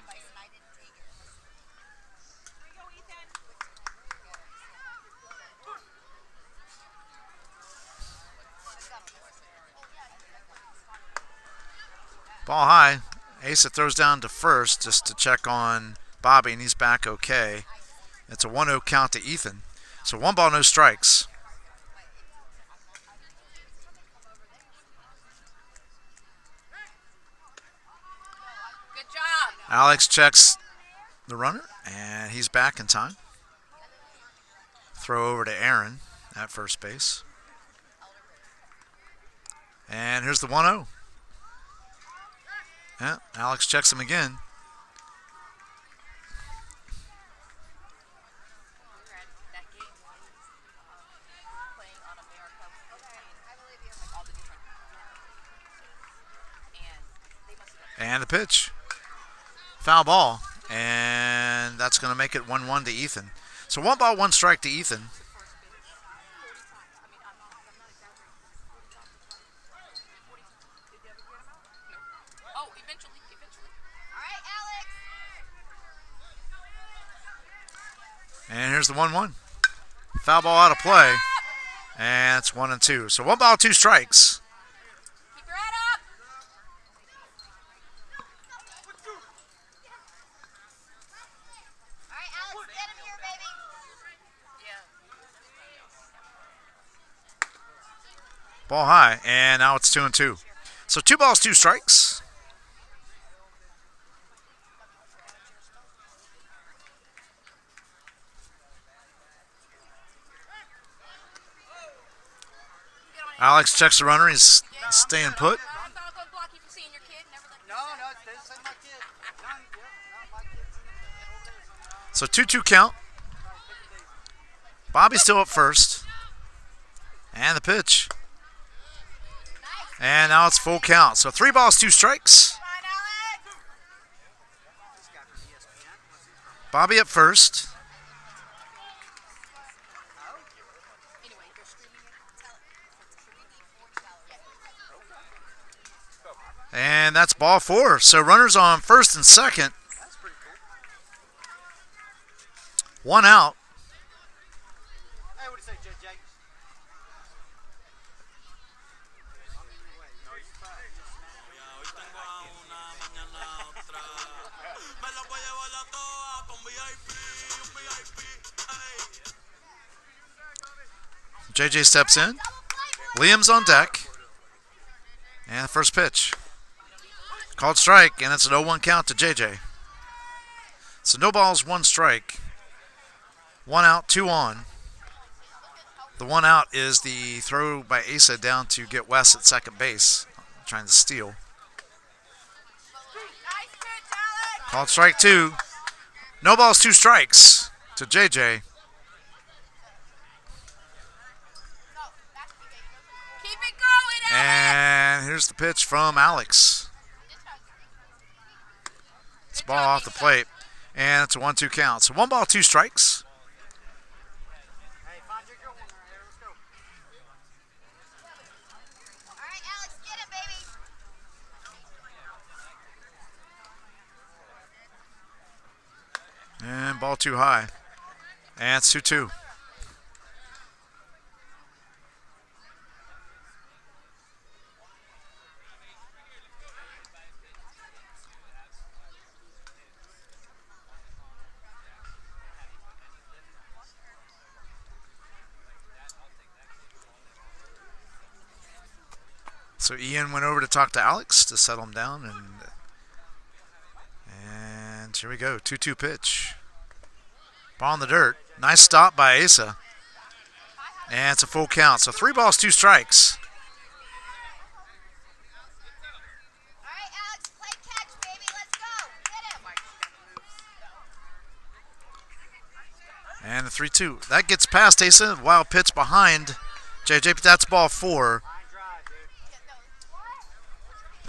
Ball high. Asa throws down to first just to check on Bobby, and he's back okay. It's a 1-0 count to Ethan. So 1 ball, no strikes. Good job. Alex checks the runner, and he's back in time. Throw over to Aaron at first base. And here's the 1-0. Yeah, Alex checks him again. And the pitch. Foul ball. And that's going to make it 1-1 to Ethan. So 1 ball, 1 strike to Ethan. Oh, eventually. All right, Alex. And here's the 1-1. Foul ball out of play. And it's 1-2. So 1 ball, 2 strikes. Keep your head up. All right, Alex, get him here, baby. Ball high. And now it's 2-2. So 2 balls, 2 strikes. Alex checks the runner. He's staying put. So 2-2 count. Bobby's still up first. And the pitch. And now it's full count. So 3 balls, 2 strikes. Bobby up first. And that's ball 4. So runners on first and second. 1 out. Hey, what do you say, JJ? JJ steps in. Liam's on deck. And the first pitch. Called strike, and it's an 0-1 count to JJ. So no balls, 1 strike. 1 out, 2 on. The 1 out is the throw by Asa down to get Wes at second base, trying to steal. Called strike 2. No balls, 2 strikes to JJ. Keep it going, Alex. And here's the pitch from Alex. It's ball off the plate, and it's a 1-2 count. So 1 ball, 2 strikes. Hey, find your good one right here. Let's go. All right, Alex, get it, baby. And ball too high. And it's 2-2. So Ian went over to talk to Alex to settle him down, and here we go, 2-2 pitch. Ball in the dirt. Nice stop by Asa. And it's a full count. So 3 balls, 2 strikes. All right, Alex, play catch, baby. Let's go. Get him. And the 3-2. That gets past Asa. Wild pitch behind JJ, but that's ball 4.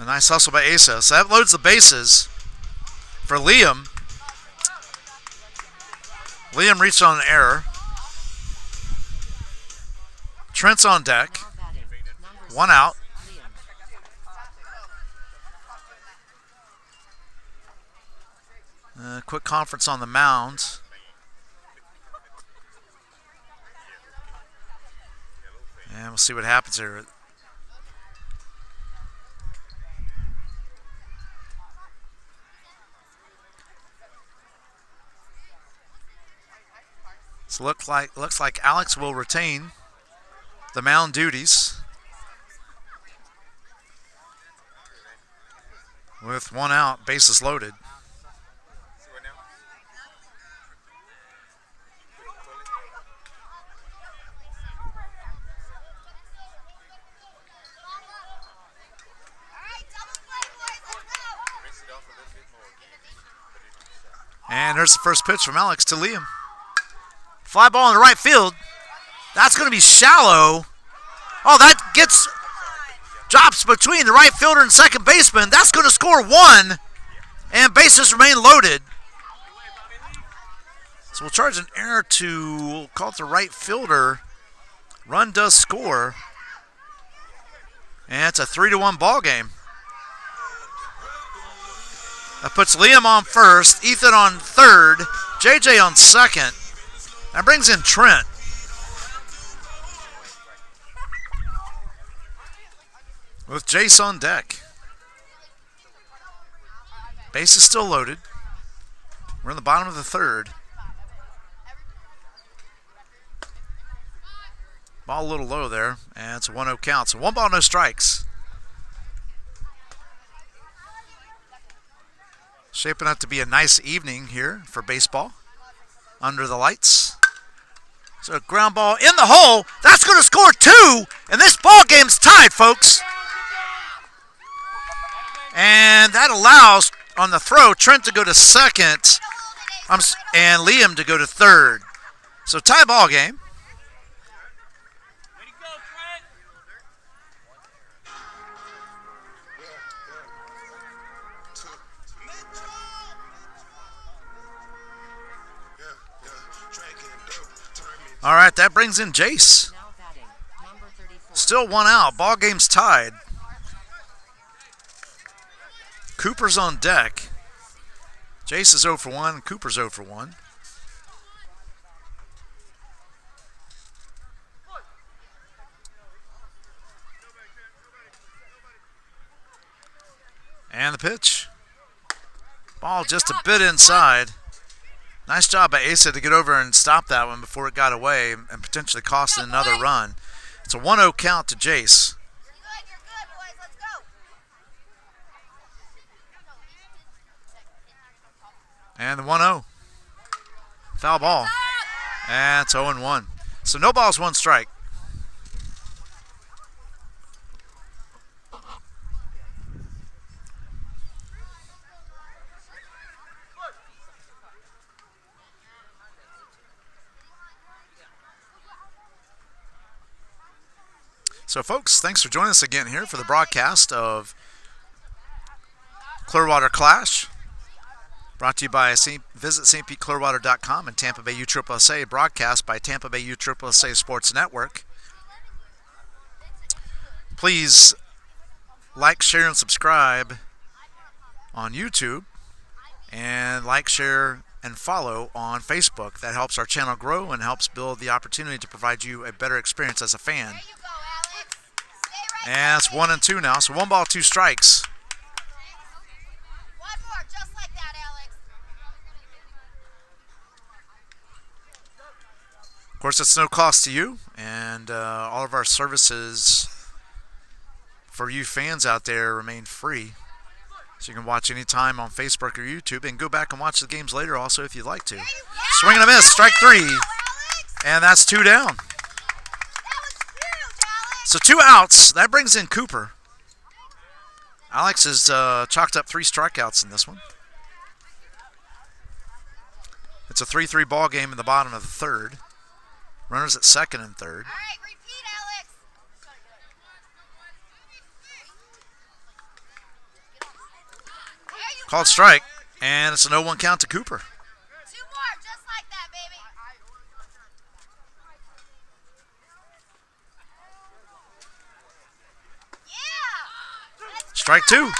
A nice hustle by Asa. So that loads the bases for Liam. Liam reached on an error. Trent's on deck. 1 out. Quick conference on the mound. And we'll see what happens here. So looks like Alex will retain the mound duties with 1 out, bases loaded. And there's the first pitch from Alex to Liam. Fly ball in the right field. That's going to be shallow. Oh, that drops between the right fielder and second baseman. That's going to score one. And bases remain loaded. So we'll charge an error to call it the right fielder. Run does score. And it's a 3-1 ball game. That puts Liam on first, Ethan on third, JJ on second. That brings in Trent. With Jace on deck. Base is still loaded. We're in the bottom of the third. Ball a little low there, and it's a 1-0 count. So 1 ball, no strikes. Shaping up to be a nice evening here for baseball. Under the lights. So a ground ball in the hole. That's going to score 2, and this ball game's tied, folks. And that allows, on the throw, Trent to go to second and Liam to go to third. So tie ball game. All right, that brings in Jace. Now batting, number 34. Still 1 out. Ball game's tied. Cooper's on deck. Jace is 0 for 1. Cooper's 0 for 1. And the pitch. Ball just a bit inside. Nice job by Asa to get over and stop that one before it got away and potentially cost another run. It's a 1-0 count to Jace. You're good, boys. Let's go. And the 1-0. Foul ball. And it's 0-1. So no balls, 1 strike. So, folks, thanks for joining us again here for the broadcast of Clearwater Clash. Brought to you by visit stpclearwater.com and Tampa Bay USSSA, broadcast by Tampa Bay USSSA Sports Network. Please like, share, and subscribe on YouTube, and like, share, and follow on Facebook. That helps our channel grow and helps build the opportunity to provide you a better experience as a fan. There you go, Alex. Stay right And it's 1 and 2 now, so 1 ball, 2 strikes. One more, just like that, Alex. Of course, it's no cost to you, and all of our services for you fans out there remain free. So you can watch anytime on Facebook or YouTube and go back and watch the games later also if you'd like to. Swing and a miss, strike 3, Alex. and that's 2 down. That was huge, Alex. So 2 outs, that brings in Cooper. Alex has chalked up 3 strikeouts in this one. It's a 3-3 ball game in the bottom of the third. Runners at second and third. All right, repeat, Alex. There you Called go. strike, and it's a 0-1 count to Cooper. 2 more, just like that, baby. Yeah. Let's Strike go, 2. Alex.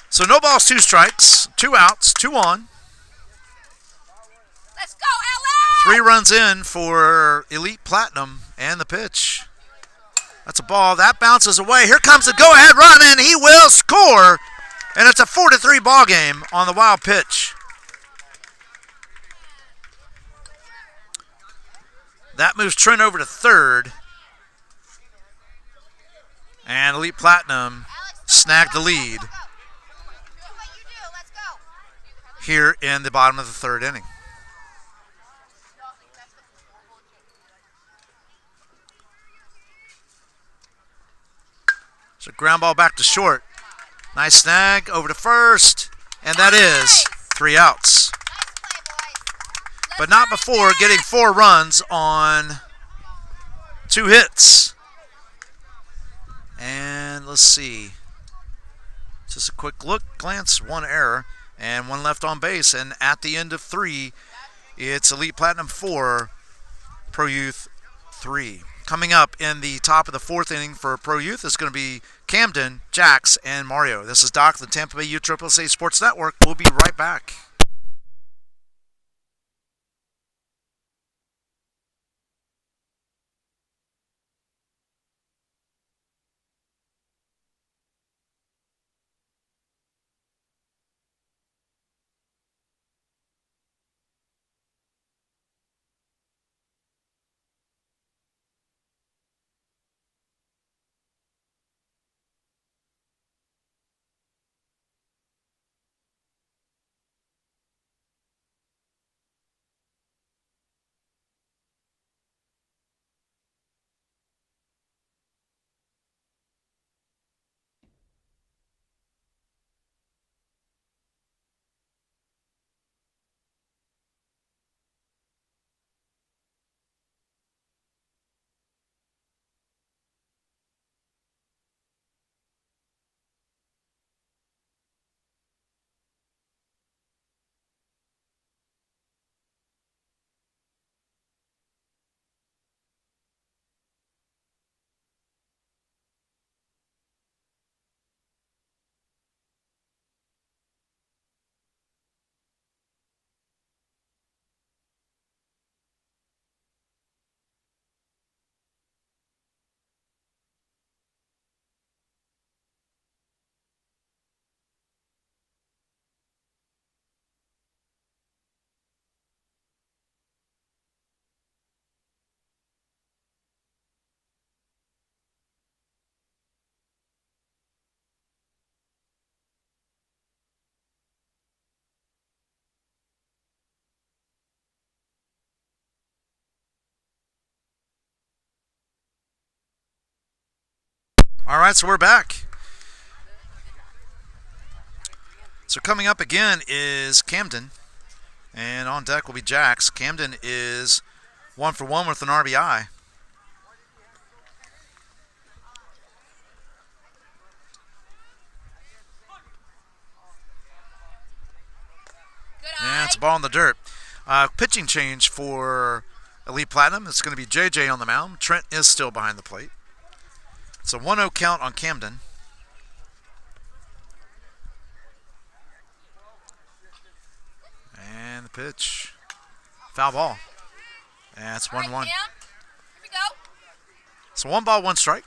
So no balls, 2 strikes, 2 outs, 2 on. Let's go, Alex. 3 runs in for Elite Platinum, and the pitch. That's a ball. That bounces away. Here comes the go-ahead run, and he will score. And it's a 4-3 ball game on the wild pitch. That moves Trent over to third. And Elite Platinum snagged the lead Do what you do. Let's go. here in the bottom of the third inning. So ground ball back to short. Nice snag over to first. And that is 3 outs. Nice play, boys. But not before getting 4 runs on 2 hits. And let's see. Just a quick look, glance, 1 error, and 1 left on base. And at the end of 3, it's Elite Platinum 4, Pro Youth 3. Coming up in the top of the 4th inning for Pro Youth is going to be Camden, Jax, and Mario. This is Doc, the Tampa Bay USSSA Sports Network. We'll be right back. All right, so we're back. So coming up again is Camden, and on deck will be Jax. Camden is 1 for 1 with an RBI. And it's a ball in the dirt. Pitching change for Elite Platinum. It's going to be JJ on the mound. Trent is still behind the plate. It's a 1-0 count on Camden. And the pitch. Foul ball. And it's 1-1. Here we go. So 1 ball, 1 strike.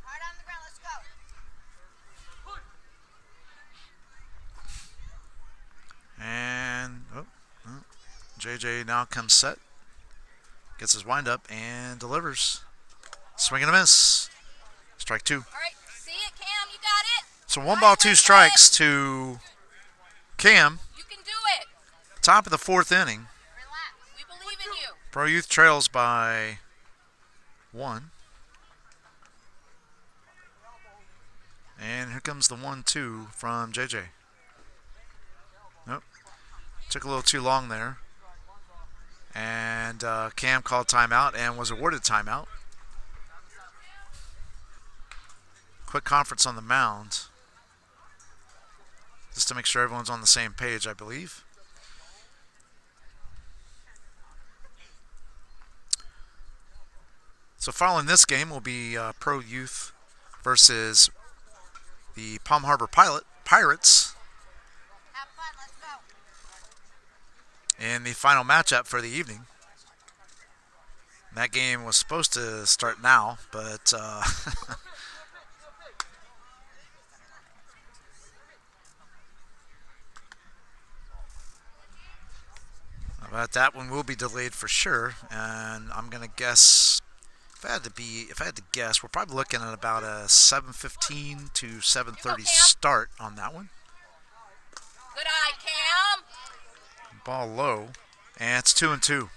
Hard on the ground. Let's go. And JJ now comes set. Gets his windup and delivers. Swing and a miss. Strike 2. All right. See it, Cam. You got it. So 1 ball, 2 strikes to Cam. You can do it. Top of the 4th inning. Relax. We believe in you. Pro Youth trails by 1. And here comes the 1-2 from JJ. Nope. Took a little too long there. And Cam called timeout and was awarded timeout. Quick conference on the mound. Just to make sure everyone's on the same page, I believe. So following this game will be Pro Youth versus the Palm Harbor Pirates Have fun. Let's go. in the final matchup for the evening. That game was supposed to start now, but but that one will be delayed for sure. And I'm gonna guess, if I had to guess, we're probably looking at about a 7:15 to 7:30 start on that one. Good eye, Cam. Ball low, and it's 2-2.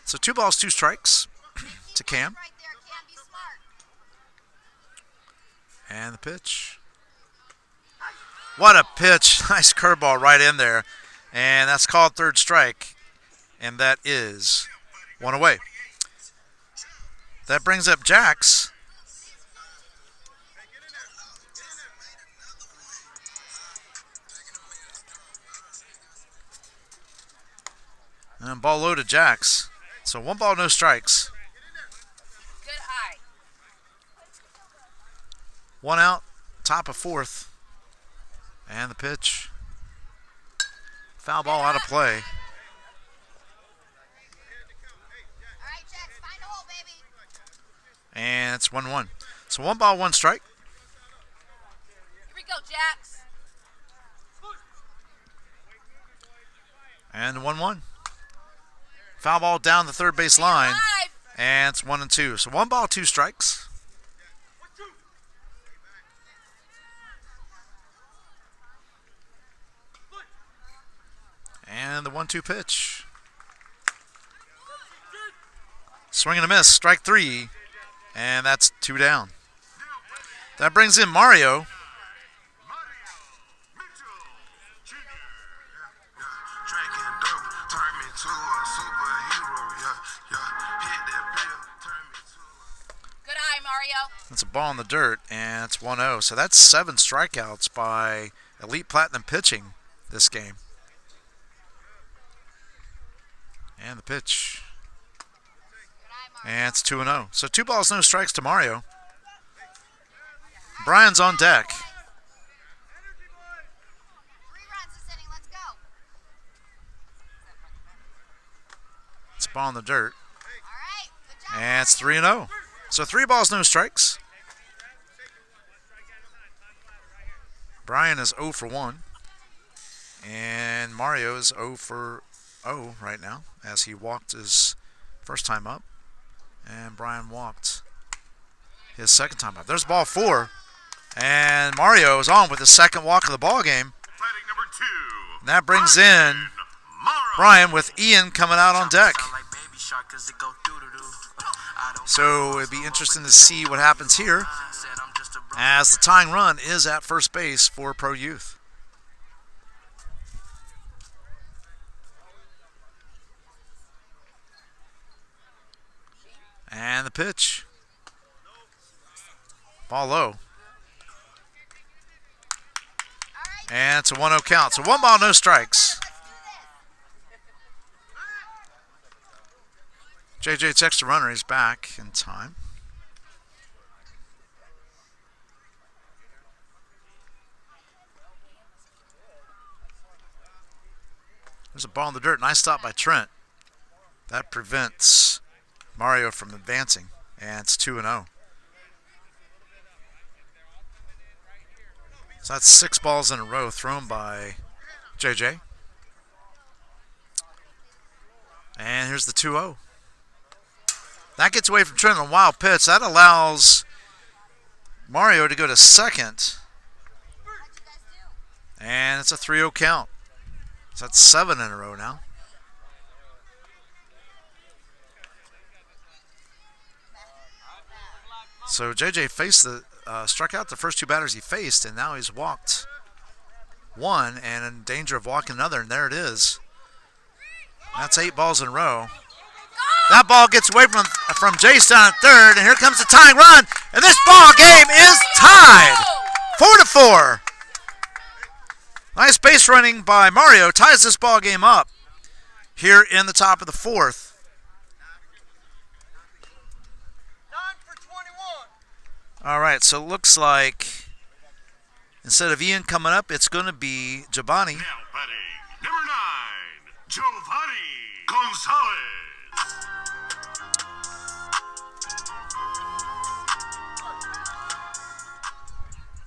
So 2 balls, 2 strikes to Cam. Right there, Cam. Be smart. And the pitch. What a pitch. Nice curveball right in there. And that's called third strike. And that is one away. That brings up Jax. And ball low to Jax. So 1 ball, no strikes. Good eye. 1 out, top of 4th. And the pitch. Foul ball out of play. All right, Jax, find a hole, baby. And it's 1-1. So 1 ball, 1 strike. Here we go, Jax. And 1-1. Foul ball down the third base line. Live. And it's 1-2. So 1 ball, 2 strikes. And the 1-2 pitch. Swing and a miss, strike 3. And that's 2 down. That brings in Mario. Good eye, Mario. That's a ball in the dirt, and it's 1-0. So that's 7 strikeouts by Elite Platinum pitching this game. And the pitch. And it's 2-0. So 2 balls, no strikes to Mario. Brian's on deck. 3 runs this inning. Let's go. It's a ball in the dirt. All right. Good job. And it's 3-0. So 3 balls, no strikes. Brian is 0 for 1. And Mario is 0 for 0 right now, as he walked his first time up. And Brian walked his second time up. There's ball 4. And Mario is on with his second walk of the ball game. Fighting number 2. And that brings in Brian with Ian coming out on deck. So it'd be interesting to see what happens here, as the tying run is at first base for Pro Youth. And the pitch. Ball low. And it's a 1-0 count. So 1 ball, no strikes. JJ checks the runner. He's back in time. There's a ball in the dirt. Nice stop by Trent. That prevents Mario from advancing. And it's 2-0. So that's 6 balls in a row thrown by JJ. And here's the 2-0. That gets away from Trent on a wild pitch. That allows Mario to go to second. And it's a 3-0 count. So that's 7 in a row now. So JJ struck out the first 2 batters he faced, and now he's walked 1 and in danger of walking another, and there it is. That's 8 balls in a row. That ball gets away from Jace down at third, and here comes the tying run, and this ball game is tied 4-4. Nice base running by Mario ties this ball game up here in the top of the 4th. All right, so it looks like instead of Ian coming up, it's going to be Giovanni. Now batting number 9, Giovanni Gonzalez.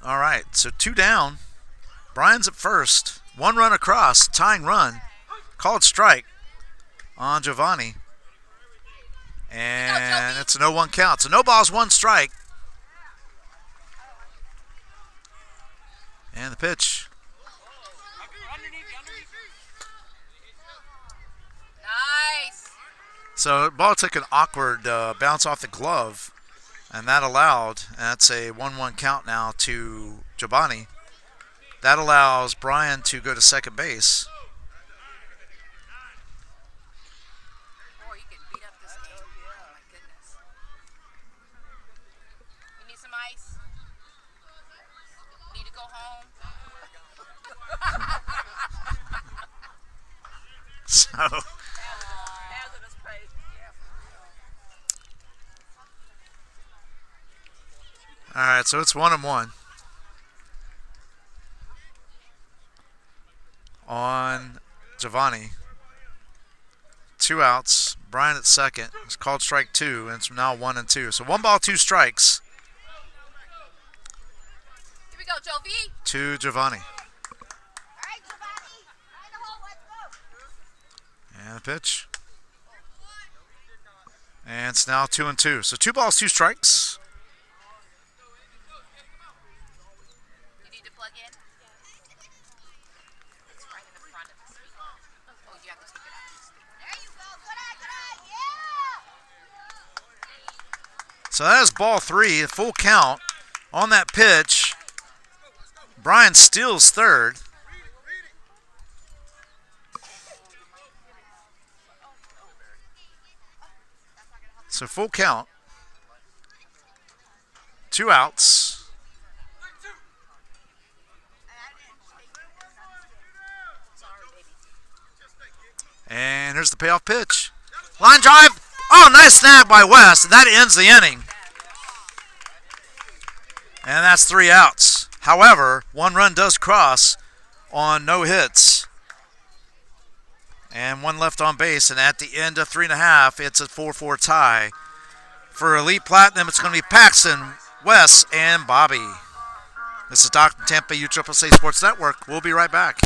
All right, so 2 down. Brian's at first. 1 run across, tying run. Called strike on Giovanni. And it's a 0-1 count. So no balls, 1 strike. And the pitch. Nice. So the ball took an awkward bounce off the glove And that allowed, and that's a 1-1 count now to Giovanni. That allows Brian to go to second base. Boy, you can beat up this game. Oh my goodness. You need some ice? Need to go home? So, Hazardous place. all right, so it's 1-1 on Giovanni. 2 outs. Brian at second. It's called strike 2, and it's now 1-2. So 1 ball, 2 strikes Here we go, Jovi. to Giovanni. All right, Giovanni. Find a hole. Let's go. And the pitch. And it's now 2-2. So 2 balls, 2 strikes. You need to plug in? It's right in the front of the speaker. Oh, you have to take it out. There you go. Good eye, yeah. So that is ball 3, a full count on that pitch. Brian steals third. So full count. 2 outs. And here's the payoff pitch. Line drive. Oh, nice snag by West. And that ends the inning. And that's 3 outs. However, 1 run does cross on no hits. And 1 left on base. And at the end of 3.5, it's a 4-4 tie. For Elite Platinum, it's going to be Paxton, Wes, and Bobby. This is Dr. Tampa USSSA Sports Network. We'll be right back.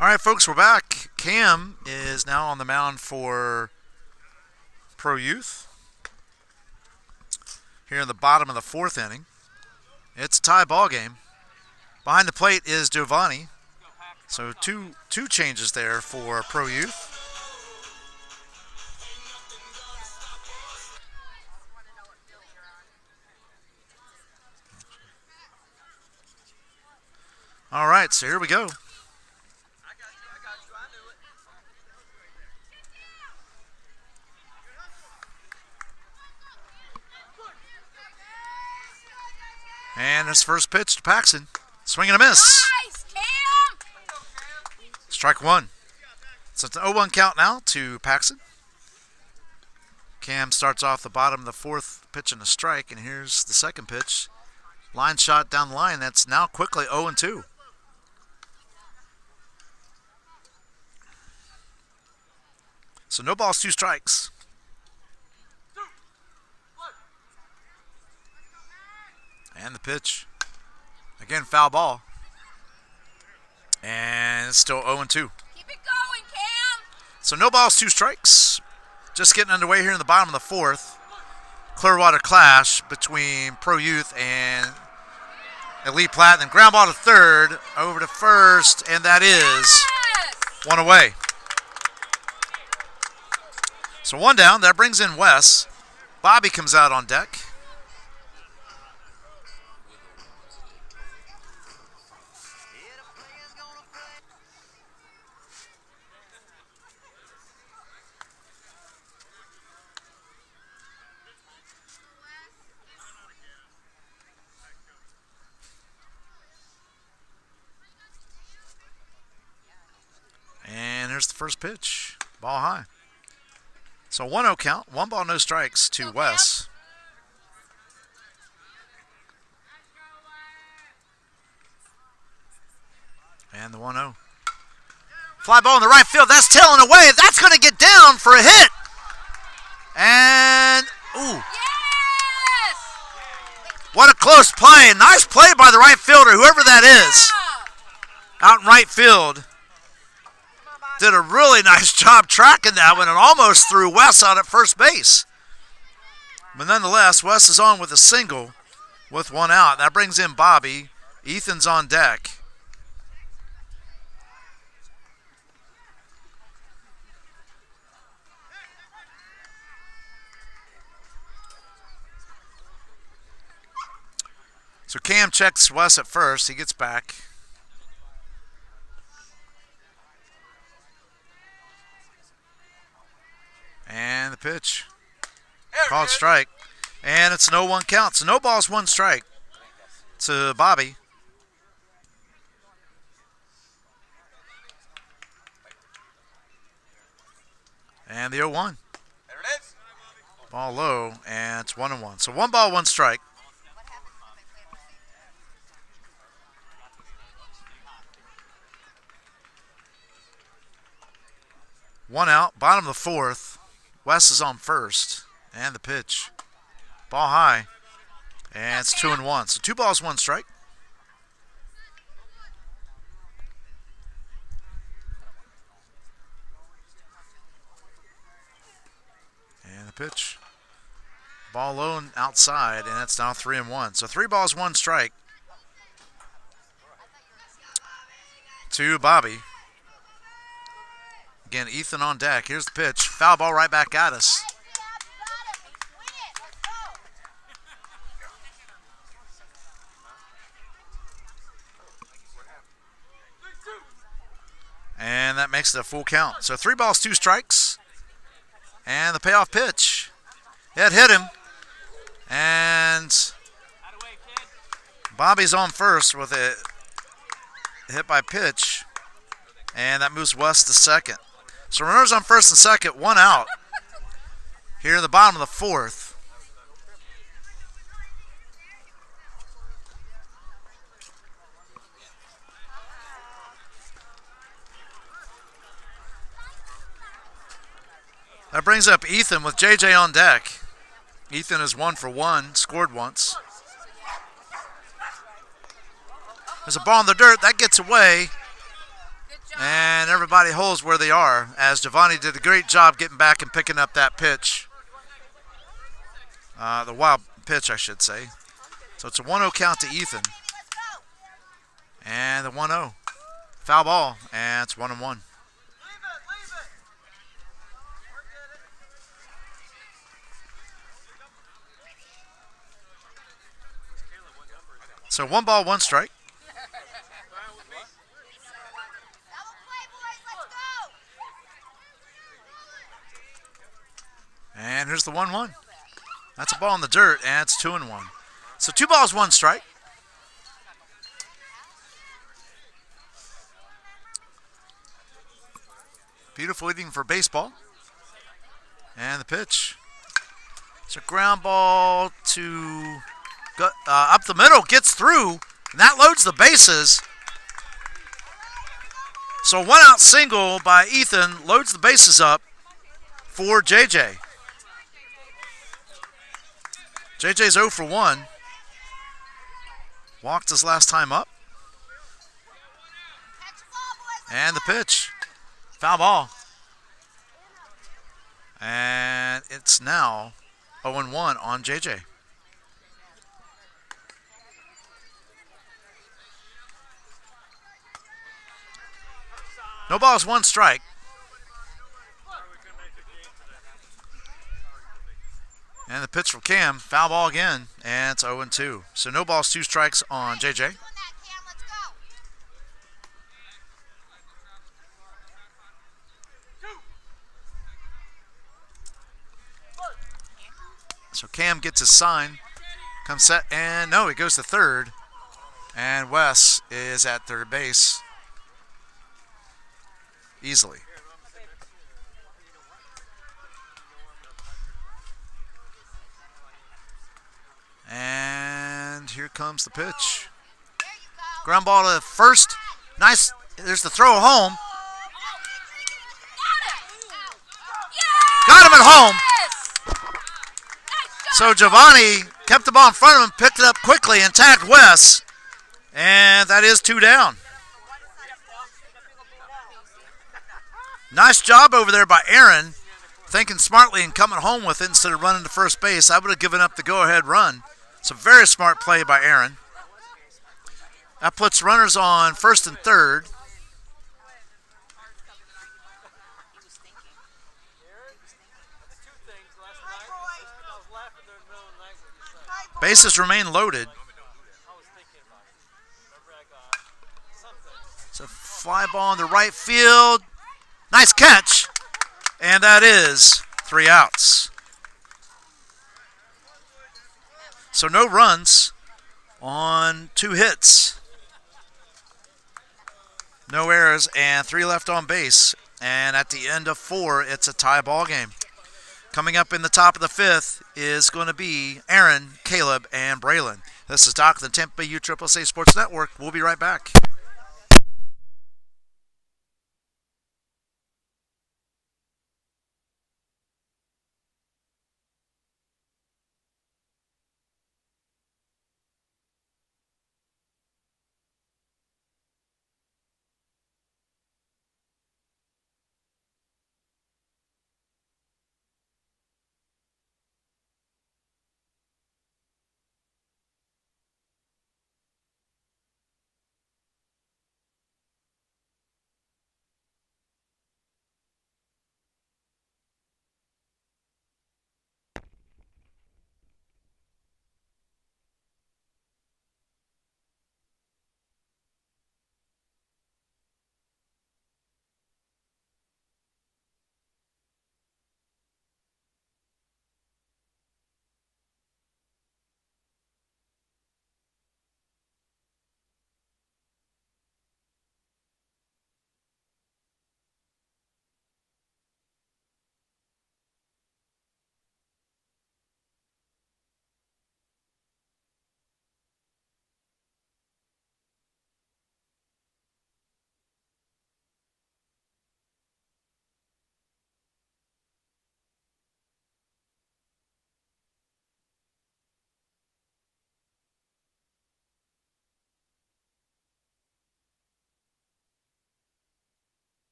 All right, folks, we're back. Cam is now on the mound for Pro Youth. Here in the bottom of the 4th inning. It's a tie ball game. Behind the plate is Giovanni. So two changes there for Pro Youth. All right, so here we go. And his first pitch to Paxton. Swing and a miss. Nice, Cam! Strike 1. So it's an 0-1 count now to Paxton. Cam starts off the bottom of the 4th, pitch and a strike. And here's the second pitch. Line shot down the line. That's now quickly 0-2. So no balls, 2 strikes. And the pitch. Again, foul ball. And it's still 0-2. Keep it going, Cam. So no balls, 2 strikes. Just getting underway here in the bottom of the 4th. Clearwater clash between Pro Youth and Elite Platinum. Ground ball to third, over to first, and that is Yes. 1 away. So 1 down. That brings in Wes. Bobby comes out on deck. And here's the first pitch. Ball high. So 1-0 count. 1 ball, no strikes to Wes. And the 1-0. Fly ball in the right field. That's tailing away. That's going to get down for a hit. And, ooh. Yes. What a close play. Nice play by the right fielder, whoever that is. Out in right field. Did a really nice job tracking that one and almost threw Wes out at first base. But nonetheless, Wes is on with a single with 1 out. That brings in Bobby. Ethan's on deck. So Cam checks Wes at first. He gets back. And the pitch. Called strike. And it's an 0-1 count. So no balls, 1 strike to Bobby. And the 0-1. Ball low, and it's 1-1. So 1 ball, 1 strike. One out, bottom of the 4th. Wes is on first, and the pitch. Ball high, and it's 2-1. So 2 balls, 1 strike. And the pitch. Ball low and outside, and it's now 3-1. So 3 balls, 1 strike to Bobby. Again, Ethan on deck. Here's the pitch. Foul ball right back at us. And that makes it a full count. So 3 balls, 2 strikes. And the payoff pitch. It hit him. And Bobby's on first with a hit by pitch. And that moves Wes to second. So runners on first and second, 1 out. Here in the bottom of the 4th. That brings up Ethan with JJ on deck. Ethan is 1 for 1, scored once. There's a ball in the dirt, that gets away. And everybody holds where they are, as Giovanni did a great job getting back and picking up that pitch. The wild pitch, I should say. So it's a 1-0 count to Ethan. And the 1-0. Foul ball, and it's 1-1. So 1 ball, 1 strike. And here's the 1-1. That's a ball in the dirt, and it's 2-1. So 2 balls, 1 strike. Beautiful eating for baseball. And the pitch. It's a ground ball to up the middle, gets through, and that loads the bases. So 1 out single by Ethan loads the bases up for JJ. JJ's 0 for 1. Walked his last time up. Catch the ball, boys. And the pitch. Foul ball. And it's now 0-1 on JJ. No balls, one strike. And the pitch from Cam. Foul ball again. And it's 0-2. So no balls, two strikes on JJ. Doing that, Cam. Let's go. So Cam gets his sign. Comes set. And no, he goes to third. And Wes is at third base. Easily. And here comes the pitch. There you go. Ground ball to first. Nice. There's the throw home. Got him at home. So Giovanni kept the ball in front of him, picked it up quickly, and tagged Wes. And that is 2 down. Nice job over there by Aaron, thinking smartly and coming home with it instead of running to first base. I would have given up the go-ahead run. It's a very smart play by Aaron. That puts runners on first and third. Bases remain loaded. It's a fly ball in the right field. Nice catch. And that is 3 outs. So no runs on 2 hits. No errors and 3 left on base. And at the end of 4, it's a tie ball game. Coming up in the top of the 5th is going to be Aaron, Caleb, and Braylon. This is Doc, the Tampa Bay USSSA Sports Network. We'll be right back.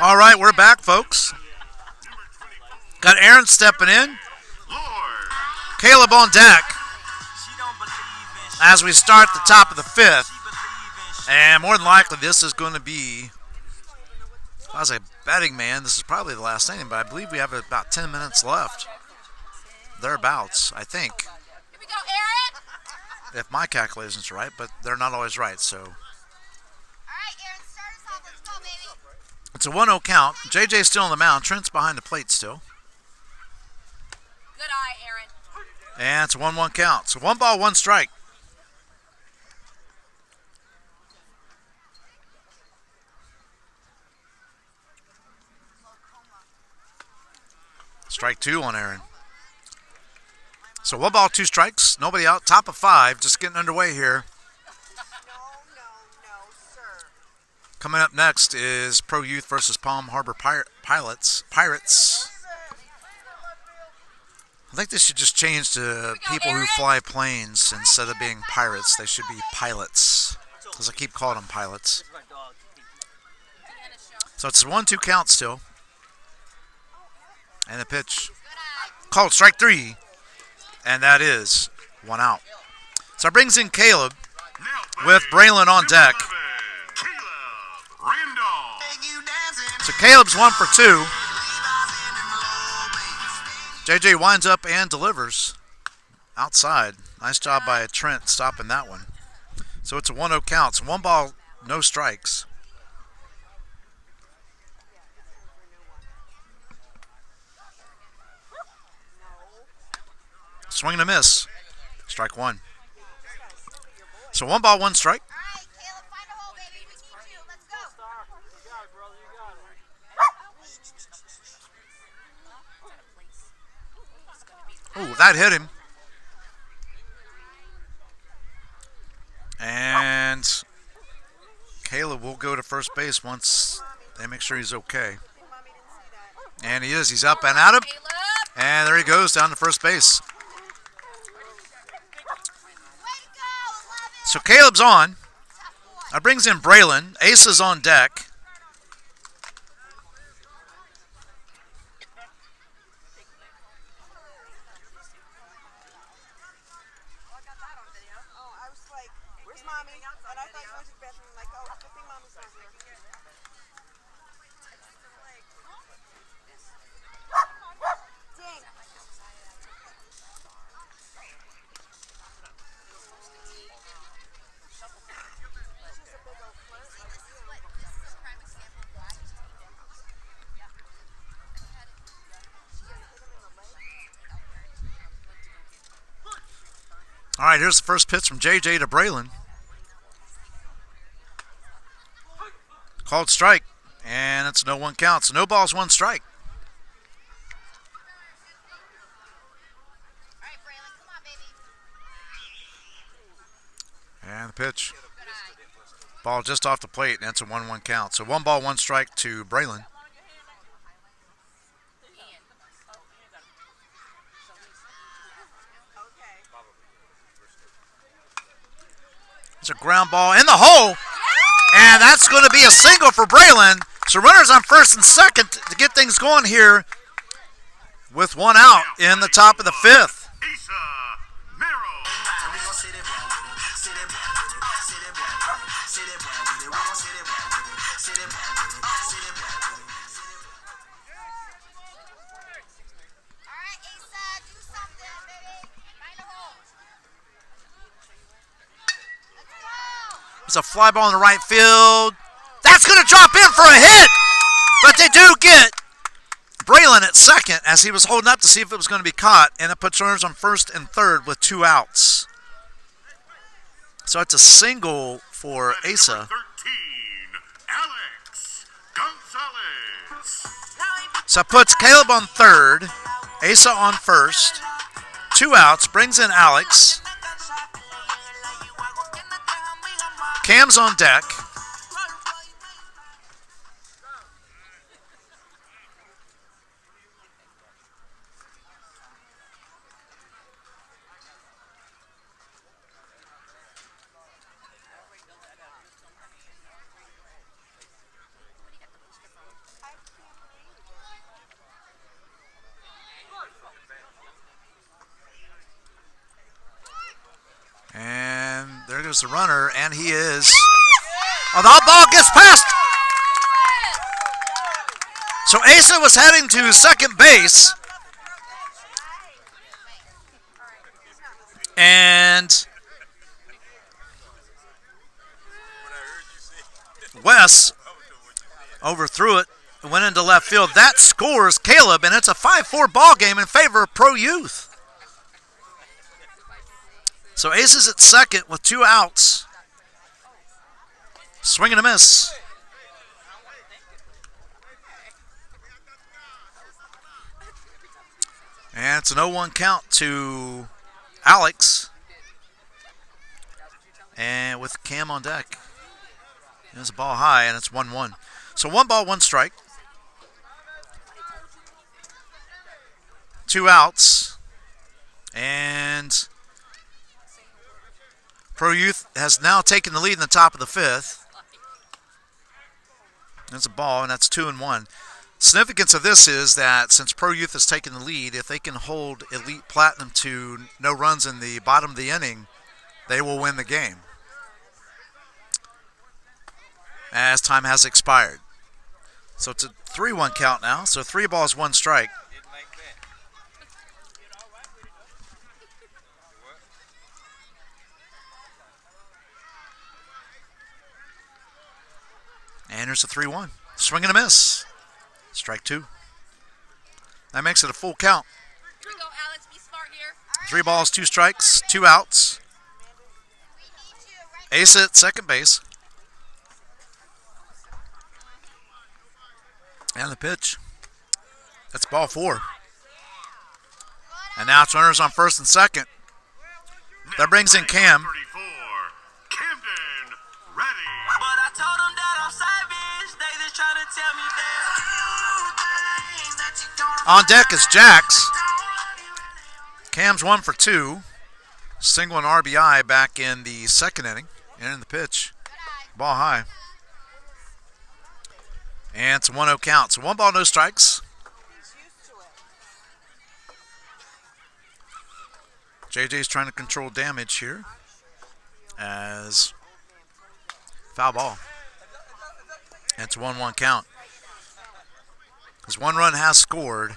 All right, we're back, folks. Got Aaron stepping in. Caleb on deck as we start the top of the 5th. And more than likely, this is going to be, as a betting man, this is probably the last inning, but I believe we have about 10 minutes left. Thereabouts, I think. Here we go, Aaron. If my calculations are right, but they're not always right, so. All right, Aaron, start us off. Let's go, baby. It's a 1-0 count. JJ's still on the mound. Trent's behind the plate still. And it's a 1-1 count. So 1 ball, 1 strike. Strike 2 on Aaron. So 1 ball, 2 strikes. Nobody out. Top of 5. Just getting underway here. No, sir. Coming up next is Pro Youth versus Palm Harbor Pirates. I think they should just change to people who fly planes instead of being pirates. They should be pilots, because I keep calling them pilots. So it's a 1-2 count still. And the pitch called strike 3. And that is 1 out. So it brings in Caleb with Braylon on deck. So Caleb's 1 for 2. JJ winds up and delivers outside. Nice job by Trent stopping that one. So it's a 1-0 count. So 1 ball, no strikes. Swing and a miss. Strike 1. So 1 ball, 1 strike. All right, Caleb, find a hole, baby. We need you. Let's go. You got it, brother. You got it. Ooh, that hit him. And Caleb will go to first base once they make sure he's okay. And he is. He's up and at him. And there he goes down to first base. So Caleb's on. That brings in Braylon. Ace is on deck. I was like, where's mommy? And I thought you went to the bathroom. I'm like, oh, good thing mommy's not here. Dang. All right, here's the first pitch from JJ to Braylon. Called strike, and it's no 1 count. So no balls, 1 strike. All right, Braylon, come on, baby. And the pitch. Ball just off the plate, and it's a 1-1 count. So 1 ball, 1 strike to Braylon. It's a ground ball in the hole, and that's going to be a single for Braylon. So runners on first and second to get things going here with 1 out in the top of the 5th. All right, Asa, do something, baby. Find a hole. Let's go. It's a fly ball in the right field. That's going to drop in for a hit, but they do get Braylon at second as he was holding up to see if it was going to be caught, and it puts runners on first and third with 2 outs. So it's a single for Asa. 13, Alex Gonzalez. So it puts Caleb on third, Asa on first, 2 outs, brings in Alex. Cam's on deck. And there goes the runner, and he is. Oh, the ball gets past. So Asa was heading to second base. And Wes overthrew it and went into left field. That scores Caleb, and it's a 5-4 ball game in favor of Pro Youth. So Ace is at second with 2 outs. Swing and a miss. And it's an 0-1 count to Alex. And with Cam on deck. There's a ball high, and it's 1-1. So 1 ball, 1 strike. 2 outs. And Pro Youth has now taken the lead in the top of the 5th. There's a ball, and that's 2-1. Significance of this is that since Pro Youth has taken the lead, if they can hold Elite Platinum to no runs in the bottom of the inning, they will win the game, as time has expired. So it's a 3-1 count now. So 3 balls, 1 strike. And there's a 3-1. Swing and a miss. Strike 2. That makes it a full count. Here we go, Alex. Be smart here. 3 balls, 2 strikes, 2 outs. Ace at second base. And the pitch. That's ball 4. And now it's runners on first and second. That brings in Cam. 34, Camden, ready. But I told them that I'm savage. They just trying to tell me that. On deck is Jax. Cam's 1 for 2. Single and RBI back in the second inning. And in the pitch. Ball high. And it's a 1-0 count. So 1 ball, no strikes. JJ's trying to control damage here. As foul ball. And it's a 1-1 count. Because 1 run has scored.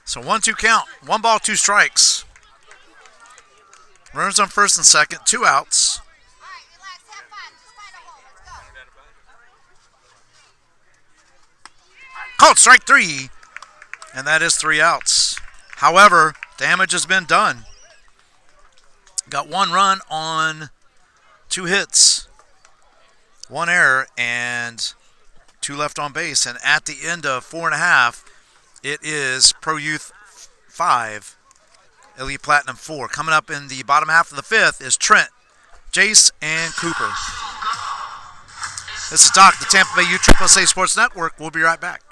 So 1-2 count. 1 ball, 2 strikes. Runners on first and second. 2 outs. All right, relax, have fun. Just find a hole. Let's go. Called strike 3. And that is 3 outs. However, damage has been done. Got 1 run on 2 hits. 1 error and 2 left on base. And at the end of 4.5, it is Pro Youth 5, Elite Platinum 4. Coming up in the bottom half of the 5th is Trent, Jace, and Cooper. This is Doc, the Tampa Bay USSSA Sports Network. We'll be right back.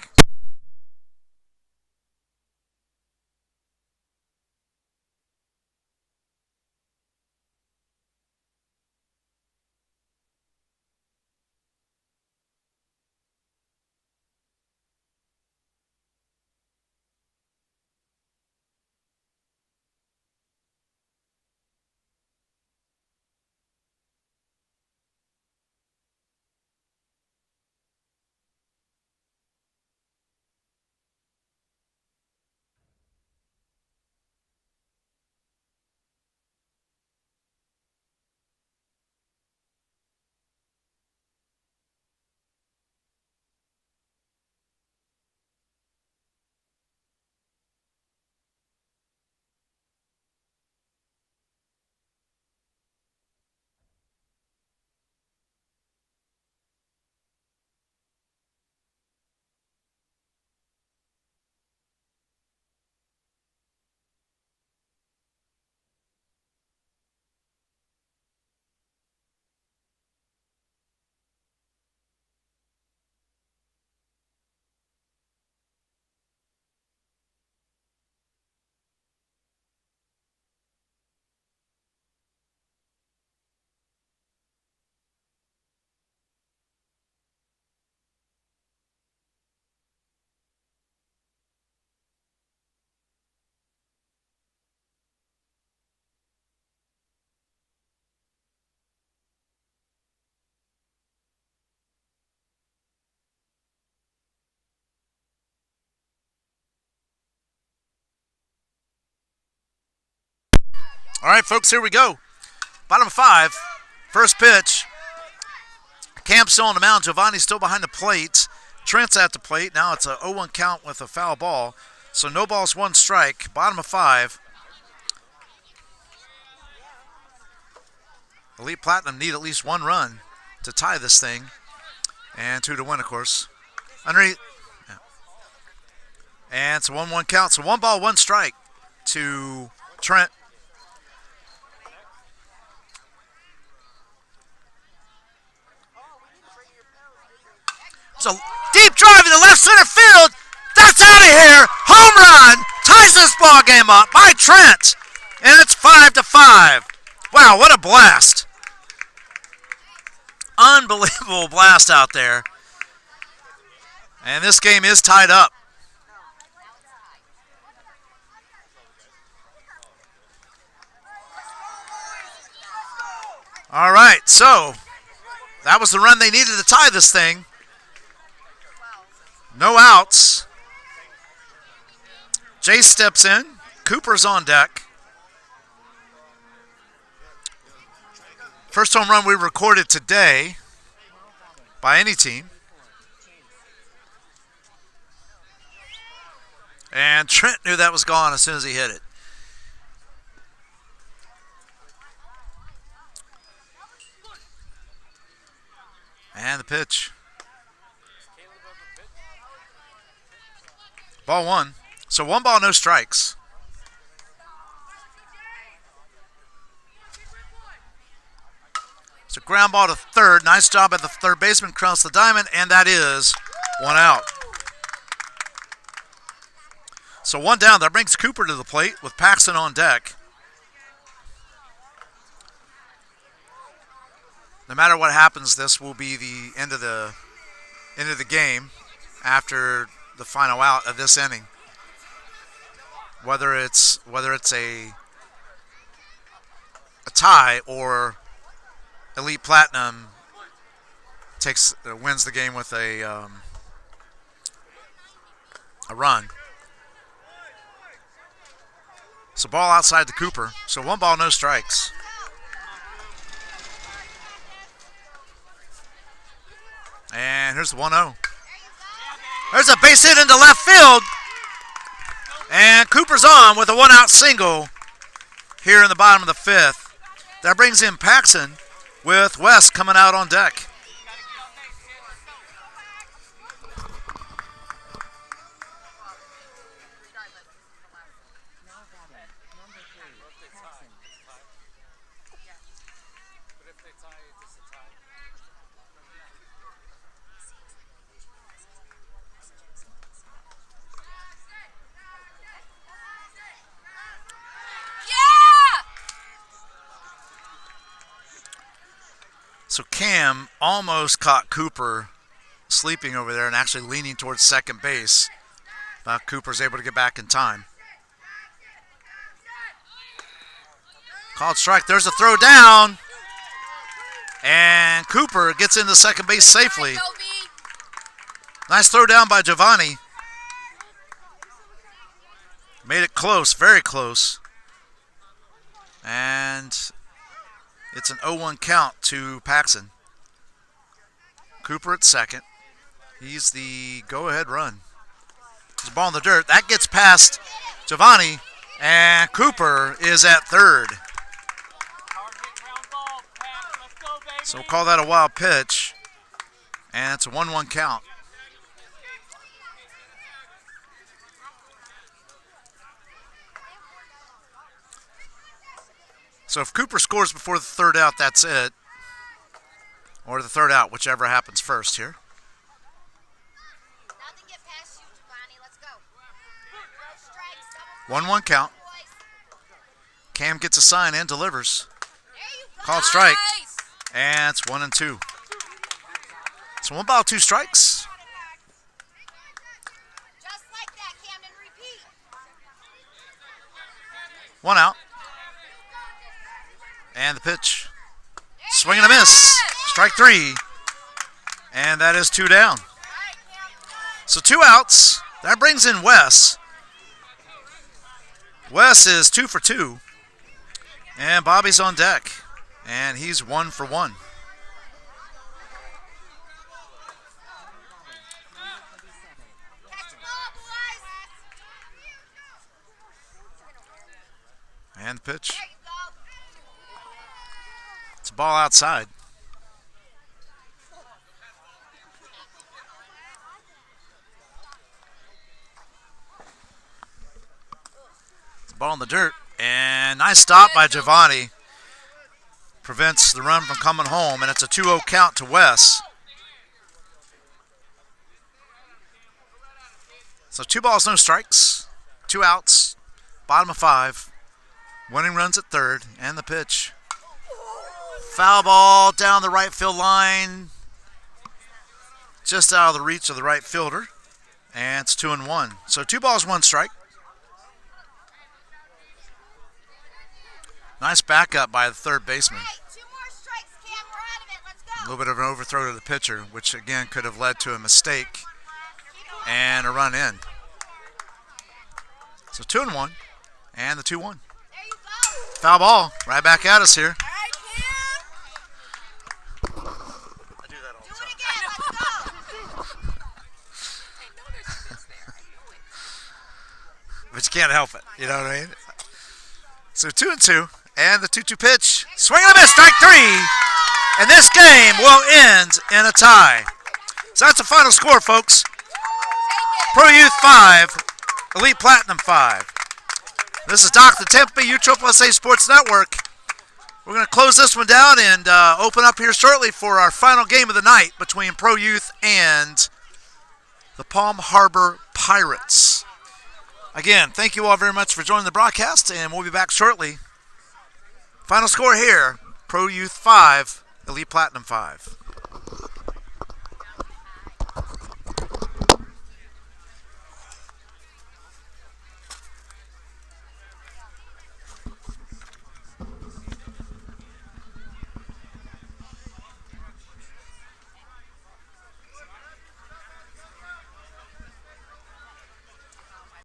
All right, folks, here we go. Bottom of 5. First pitch. Cam's still on the mound. Giovanni's still behind the plate. Trent's at the plate. Now it's a 0-1 count with a foul ball. So no balls, 1 strike. Bottom of 5. Elite Platinum need at least 1 run to tie this thing. And 2 to win, of course. Underneath. Yeah. And it's a 1-1 count. So 1 ball, 1 strike to Trent. So deep drive in the left center field. That's out of here. Home run. Ties this ball game up by Trent. And it's 5-5. Wow, what a blast. Unbelievable blast out there. And this game is tied up. All right, so that was the run they needed to tie this thing. No outs. Jay steps in. Cooper's on deck. First home run we recorded today by any team. And Trent knew that was gone as soon as he hit it. And the pitch. Ball 1. So 1 ball, no strikes. It's a ground ball to third. Nice job at the third baseman. Cross the diamond, and that is 1 out. So 1 down. That brings Cooper to the plate with Paxton on deck. No matter what happens, this will be the end of the game after the final out of this inning. Whether it's a tie or Elite Platinum wins the game with a run. So ball outside to Cooper. So 1 ball, no strikes. And here's the 1-0. There's a base hit into left field. And Cooper's on with a 1-out single here in the bottom of the 5th. That brings in Paxton with West coming out on deck. So Cam almost caught Cooper sleeping over there and actually leaning towards second base. But Cooper's able to get back in time. Called strike. There's a throw down. And Cooper gets into second base safely. Nice throw down by Giovanni. Made it close, very close. And it's an 0-1 count to Paxton. Cooper at second. He's the go-ahead run. There's a ball in the dirt. That gets past Giovanni, and Cooper is at third. So we'll call that a wild pitch, and it's a 1-1 count. So if Cooper scores before the third out, that's it. Or the third out, whichever happens first here. Nothing get past you, Giovanni. Let's go. 1-1 count. Cam gets a sign and delivers. There you go. Called strike. And it's 1-2. So 1 ball, 2 strikes. Just like that, Camden. Repeat. 1 out. And the pitch. Swing and a miss. Strike 3. And that is 2 down. So 2 outs. That brings in Wes. Wes is 2 for 2. And Bobby's on deck. And he's 1 for 1. Catch the ball, boys. And the pitch. There you go. It's a ball outside. It's a ball in the dirt. And nice stop by Giovanni. Prevents the run from coming home. And it's a 2-0 count to Wes. So 2 balls, no strikes. 2 outs. Bottom of 5. Winning runs at third. And the pitch. Foul ball down the right field line. Just out of the reach of the right fielder. And it's 2-1. So 2 balls, 1 strike. Nice backup by the third baseman. Hey, 2 more strikes, Cam. We're out of it. Let's A go. little bit of an overthrow to the pitcher, which again could have led to a mistake and a run in. So 2-1 and the 2-1. There you go. Foul ball right back at us here. All right, Cam. Do it again. Let's go. I know there's a miss there. I know it. But you can't help it. You know what I mean? So 2-2 and the 2-2 pitch. Swing and a miss, strike 3. And this game will end in a tie. So that's the final score, folks. Pro Youth 5, Elite Platinum 5. This is Doc the Tempe, USSSA Sports Network. We're going to close this one down and open up here shortly for our final game of the night between Pro Youth and the Palm Harbor Pirates. Again, thank you all very much for joining the broadcast, and we'll be back shortly. Final score here, Pro Youth 5, Elite Platinum 5.